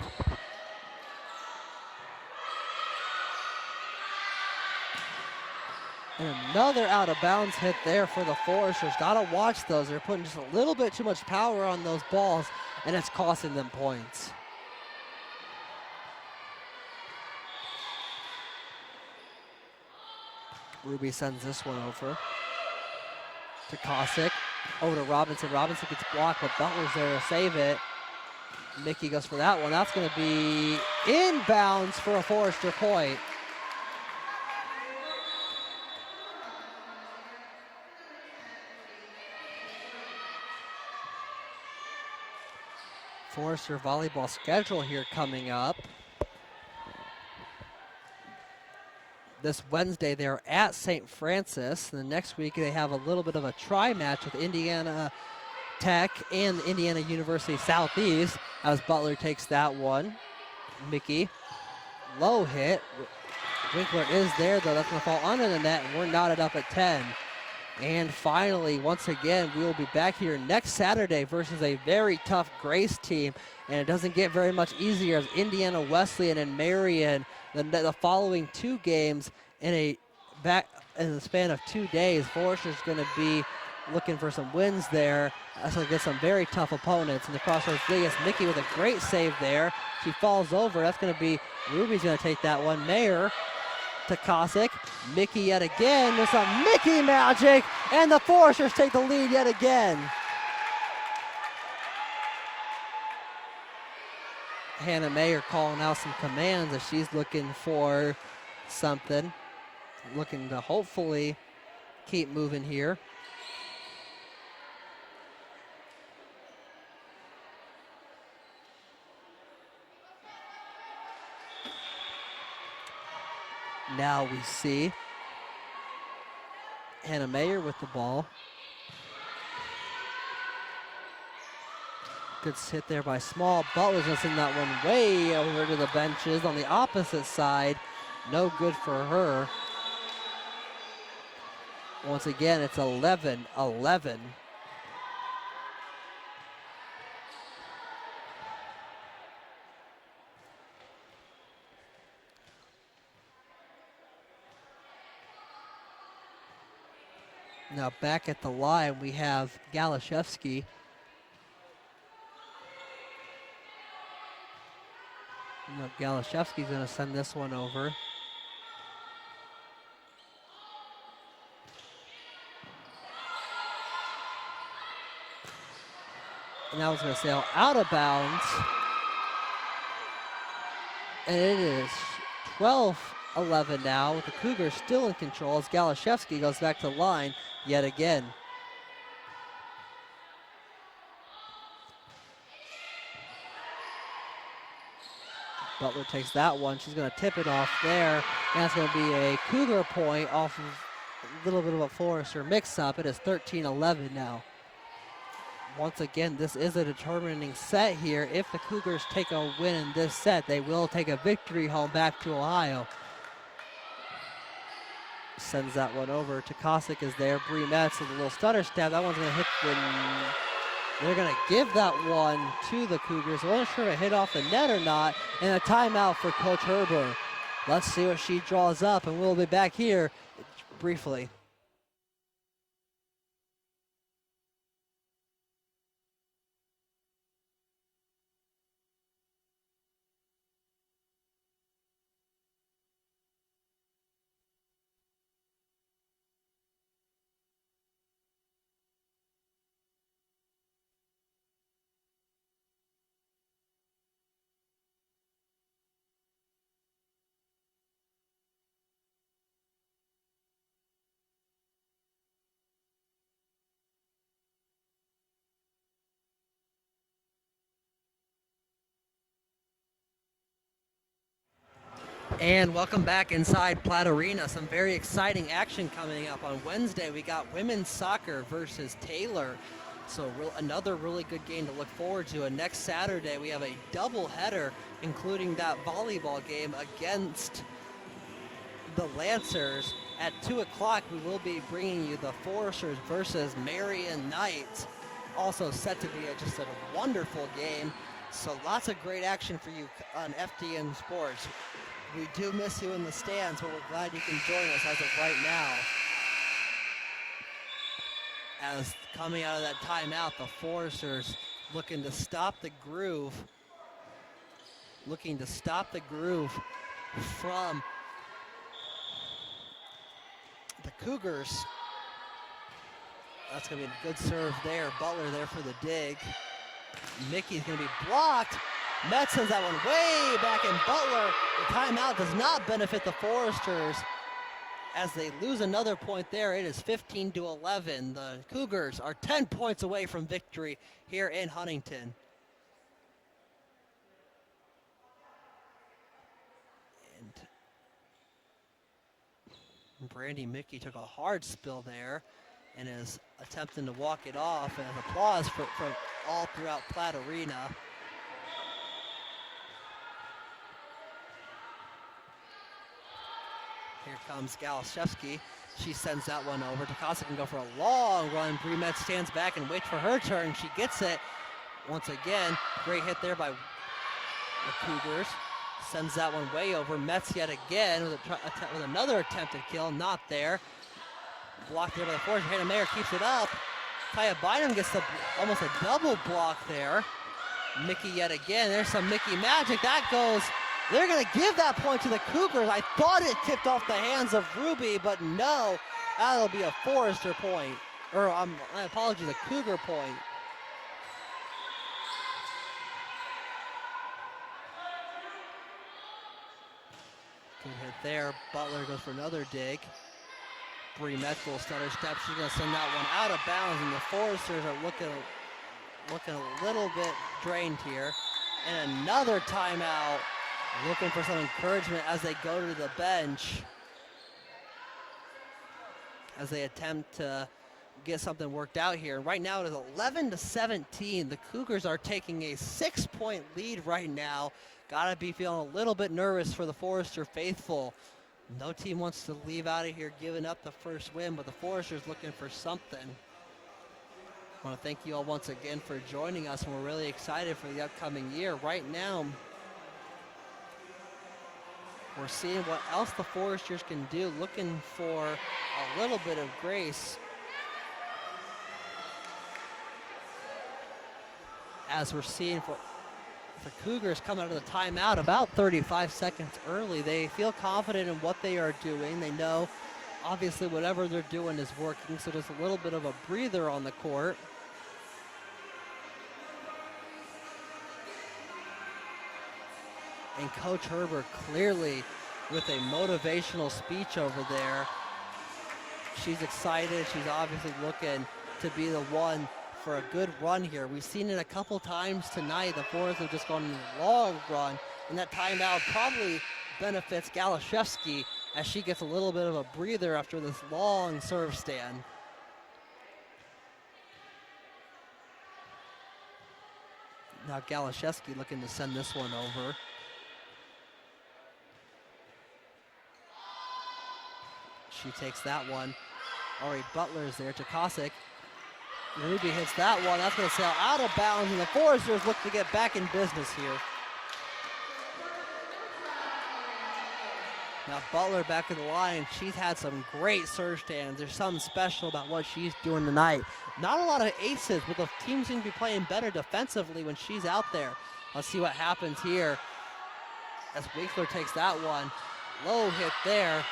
And another out of bounds hit there for the Foresters. Gotta watch those. They're putting just a little bit too much power on those balls, and it's costing them points. Ruby sends this one over to Cossack. Over to Robinson. Robinson gets blocked, but Butler's there to save it. Mickey goes for that one. That's going to be inbounds for a Forester point. Forester volleyball schedule here coming up. This Wednesday they're at St. Francis. The next week they have a little bit of a tri-match with Indiana Tech and Indiana University Southeast as Butler takes that one. Mickey, low hit. Winkler is there though. That's going to fall under the net, and we're knotted up at 10. And finally, once again, we will be back here next Saturday versus a very tough Grace team. And it doesn't get very much easier as Indiana Wesleyan and Marion, the following two games in the span of 2 days. Forester's going to be looking for some wins there. So get some very tough opponents. And the crossroads Vegas, Mickey with a great save there. She falls over. That's going to be, Ruby's going to take that one. Mayer to Cossack. Mickey yet again. There's some Mickey magic, and the Foresters take the lead yet again. Hannah Mayer calling out some commands as she's looking for something. Looking to hopefully keep moving here. Now we see Hannah Mayer with the ball. Good hit there by Small. Butler's gonna send that one way over to the benches on the opposite side. No good for her. Once again, it's 11-11. Now back at the line, we have Galashevsky. Now Galashevsky's going to send this one over. And I was going to sail out of bounds. And it is 12-11 now, with the Cougars still in control as Galashevsky goes back to the line yet again. Butler takes that one. She's going to tip it off there. And that's going to be a Cougar point off of a little bit of a Forester mix-up. It is 13-11 now. Once again, this is a determining set here. If the Cougars take a win in this set, they will take a victory home back to Ohio. Sends that one over to Cossack is there. Bree Metz with a little stutter stab. That one's going to hit the... They're going to give that one to the Cougars. I wasn't sure if it hit off the net or not. And a timeout for Coach Herber. Let's see what she draws up, and we'll be back here briefly. And welcome back inside Platt Arena. Some very exciting action coming up. On Wednesday, we got women's soccer versus Taylor. So another really good game to look forward to. And next Saturday, we have a doubleheader, including that volleyball game against the Lancers. At 2 o'clock, we will be bringing you the Foresters versus Marion Knights. Also set to be just a wonderful game. So lots of great action for you on FDN Sports. We do miss you in the stands, but we're glad you can join us as of right now. As coming out of that timeout, the Foresters looking to stop the groove. Looking to stop the groove from the Cougars. That's going to be a good serve there. Butler there for the dig. Mickey's going to be blocked. Metz sends that one way back, and Butler, the timeout does not benefit the Foresters as they lose another point there. It is 15-11. The Cougars are 10 points away from victory here in Huntington. And Brandy Mickey took a hard spill there and is attempting to walk it off, and applause for all throughout Platt Arena. Here comes Galashevsky. She sends that one over. Takasa can go for a long run. Bree Metz stands back and waits for her turn. She gets it. Once again, great hit there by the Cougars. Sends that one way over. Metz yet again with another attempted kill. Not there. Blocked there by the Foresters. Hannah Mayer keeps it up. Kaya Bynum gets almost a double block there. Mickey yet again. There's some Mickey magic. That goes They're going to give that point to the Cougars. I thought it tipped off the hands of Ruby, but no. That'll be a Forrester point. Or, my apologies, a Cougar point. Good hit there. Butler goes for another dig. Bree Metz will stutter step. She's going to send that one out of bounds, and the Foresters are looking a little bit drained here. And another timeout. Looking for some encouragement as they go to the bench, as they attempt to get something worked out here. Right now it is 11-17. The Cougars are taking a 6-point lead right now. Gotta be feeling a little bit nervous for the Forester faithful. No team wants to leave out of here giving up the first win, but the Foresters looking for something. I want to thank you all once again for joining us, and we're really excited for the upcoming year. Right now, we're seeing what else the Foresters can do, looking for a little bit of grace. As we're seeing for the Cougars come out of the timeout about 35 seconds early. They feel confident in what they are doing. They know, obviously, whatever they're doing is working, so just a little bit of a breather on the court. And Coach Herbert clearly with a motivational speech over there. She's excited. She's obviously looking to be the one for a good run here. We've seen it a couple times tonight. The Foresters have just gone a long run, and that timeout probably benefits Galashevsky as she gets a little bit of a breather after this long serve stand. Now Galashevsky looking to send this one over. She takes that one. Ari Butler's there to Cossack. Ruby hits that one. That's going to sail out of bounds, and the Foresters look to get back in business here. Now Butler back in the line. She's had some great serve stands. There's something special about what she's doing tonight. Not a lot of aces, but the team seems to be playing better defensively when she's out there. Let's see what happens here as Winkler takes that one. Low hit there.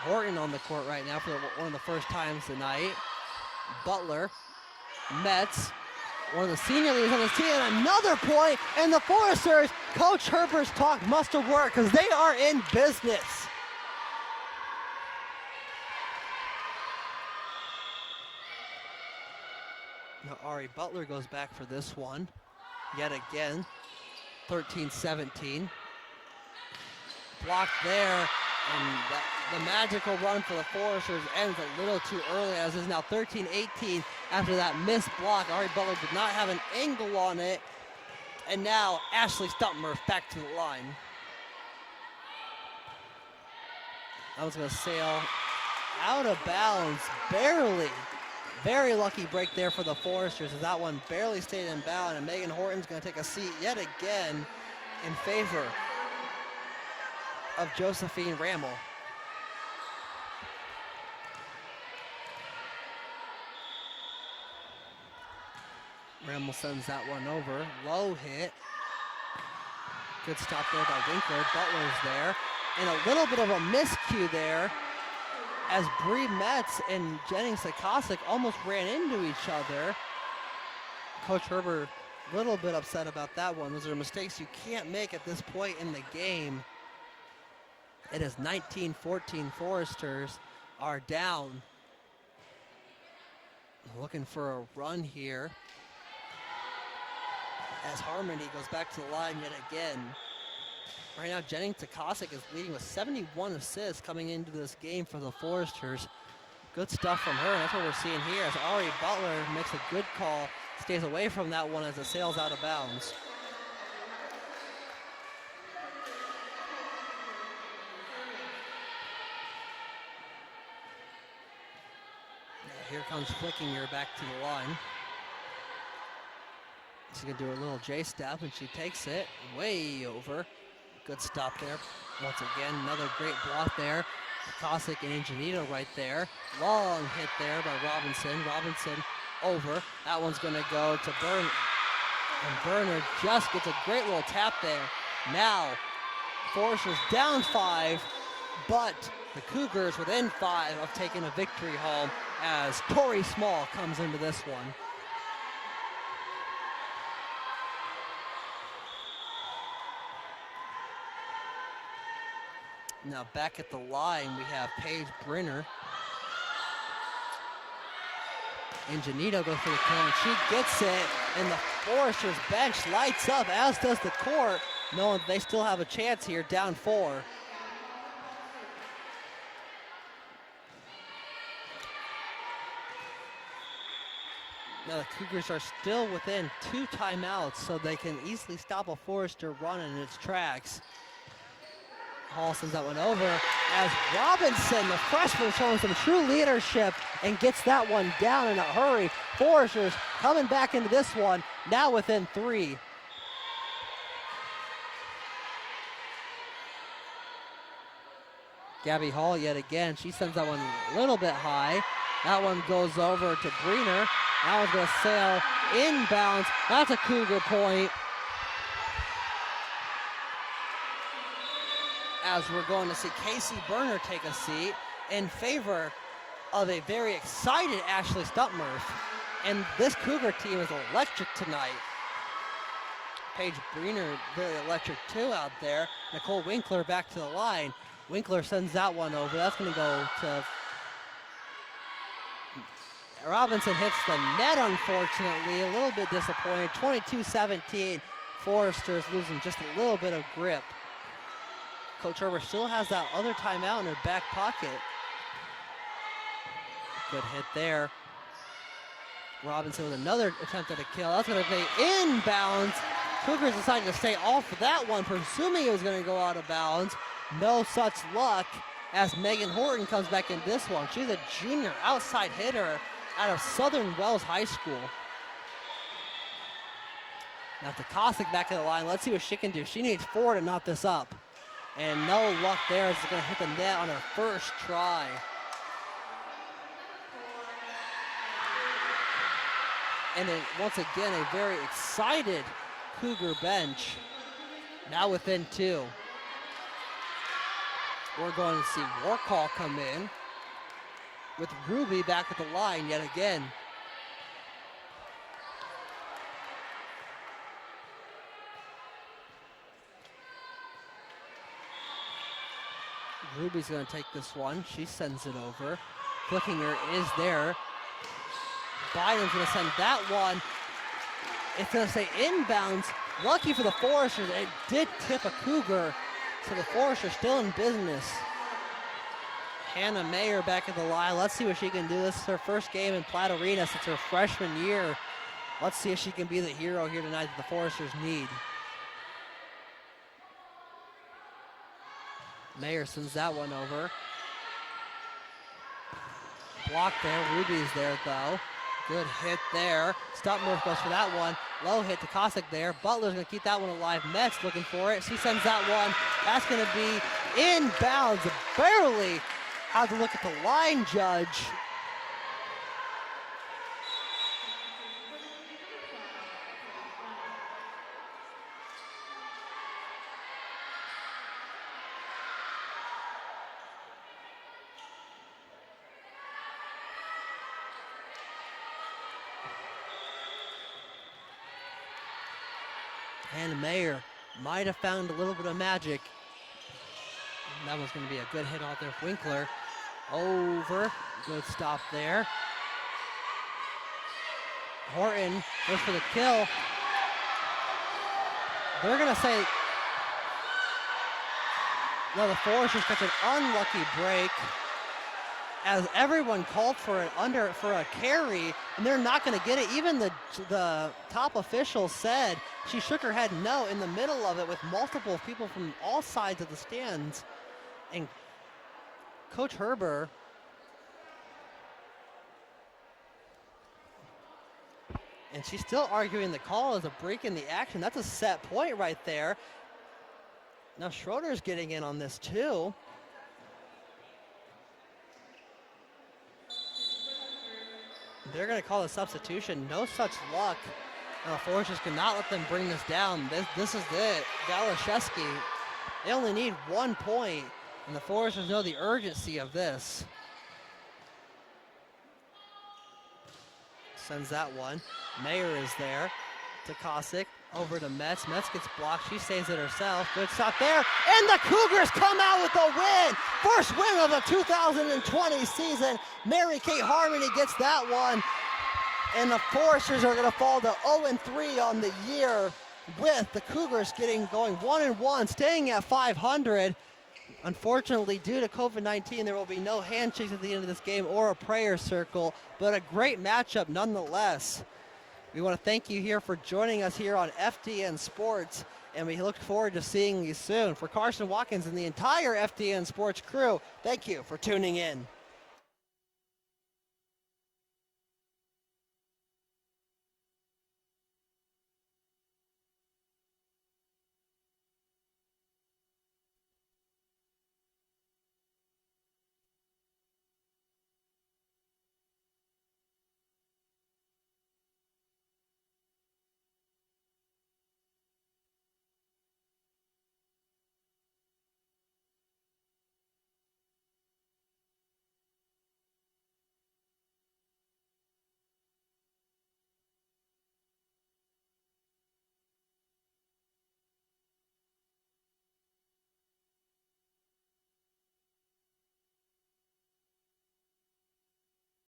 Horton on the court right now for one of the first times tonight. Butler, Metz, one of the senior leaders on this team, and another point, and the Foresters, Coach Herbert's talk must have worked because they are in business. Now Ari Butler goes back for this one, yet again, 13-17. Blocked there. And the magical run for the Foresters ends a little too early, as is now 13-18 after that missed block. Ari Butler did not have an angle on it. And now Ashley Stumpmer back to the line. That was going to sail out of bounds, barely. Very lucky break there for the Foresters, as that one barely stayed in bounds, and Megan Horton's going to take a seat yet again in favor of Josephine Rammel. Rammel sends that one over. Low hit. Good stop there by Winkler. Butler's there. And a little bit of a miscue there as Bree Metz and Jennings Cossack almost ran into each other. Coach Herbert a little bit upset about that one. Those are mistakes you can't make at this point in the game. It is 19-14. Foresters are down. Looking for a run here as Harmony goes back to the line yet again. Right now, Jennings Cossack is leading with 71 assists coming into this game for the Foresters. Good stuff from her, and that's what we're seeing here as Ari Butler makes a good call, stays away from that one as it sails out of bounds. Here comes Flickinger back to the line. She's going to do a little J-step, and she takes it way over. Good stop there. Once again, another great block there. Cossack and Ingenito right there. Long hit there by Robinson. Robinson over. That one's going to go to Berner. And Berner just gets a great little tap there Now, Foresters down 5, but the Cougars within 5 of taking a victory home as Tori Small comes into this one. Now back at the line, we have Paige Brenner. And Janito goes for the kill, and she gets it, and the Foresters bench lights up, as does the court, knowing they still have a chance here, down 4. Now the Cougars are still within 2 timeouts, so they can easily stop a Forester run in its tracks. Hall sends that one over as Robinson, the freshman, showing some true leadership and gets that one down in a hurry. Foresters coming back into this one, now within 3. Gabby Hall yet again, she sends that one a little bit high. That one goes over to Breener. That one's gonna sail inbounds. That's a Cougar point. As we're going to see Casey Berner take a seat in favor of a very excited Ashley Stumpmurf. And this Cougar team is electric tonight. Paige Breener, very electric too out there. Nicole Winkler back to the line. Winkler sends that one over. That's going to go to Robinson, hits the net, unfortunately. A little bit disappointed. 22-17. Foresters losing just a little bit of grip. Coach Herber still has that other timeout in her back pocket. Good hit there. Robinson with another attempt at a kill. That's going to be inbounds. Cougars decided to stay off of that one, presuming it was going to go out of bounds. No such luck as Megan Horton comes back in this one. She's a junior outside hitter out of Southern Wells High School. Now to Kosick back to the line. Let's see what she can do. She needs 4 to knock this up. And no luck there as it's going to hit the net on her first try. And then once again, a very excited Cougar bench. Now within 2. We're going to see Warcall come in with Ruby back at the line yet again. Ruby's going to take this one. She sends it over. Flickinger is there. Biden's going to send that one. It's going to say inbounds. Lucky for the Foresters, it did tip a Cougar, so the Foresters still in business. Hannah Mayer back at the line. Let's see what she can do. This is her first game in Platte Arena since her freshman year. Let's see if she can be the hero here tonight that the Foresters need. Mayer sends that one over. Blocked there. Ruby's there, though. Good hit there. Stumpmurf goes for that one. Low hit to Kosick there. Butler's going to keep that one alive. Metz looking for it. She sends that one. That's going to be inbounds. Barely. Have to look at the line judge. And Mayer might have found a little bit of magic. That was going to be a good hit out there for Winkler. Over. Good stop there. Horton goes for the kill. They're going to say, no, the Foresters catch an unlucky break as everyone called for it for a carry, and they're not going to get it. Even the top official said, she shook her head no in the middle of it with multiple people from all sides of the stands. And Coach Herber and she's still arguing the call as a break in the action. That's a set point right there. Now Schroeder's getting in on this too. They're going to call a substitution. No such luck Foresters cannot let them bring this down. This is it. Galashevsky, they only need 1 point, and the Foresters know the urgency of this. Sends that one. Mayer is there to Kosick. Over to Metz. Metz gets blocked. She saves it herself. Good shot there. And the Cougars come out with a win. First win of the 2020 season. Mary Kate Harmony gets that one. And the Foresters are going to fall to 0-3 on the year, with the Cougars going 1-1, staying at 500. Unfortunately, due to COVID-19, there will be no handshakes at the end of this game or a prayer circle, but a great matchup nonetheless. We want to thank you here for joining us here on FDN Sports, and we look forward to seeing you soon. For Carson Watkins and the entire FDN Sports crew, thank you for tuning in.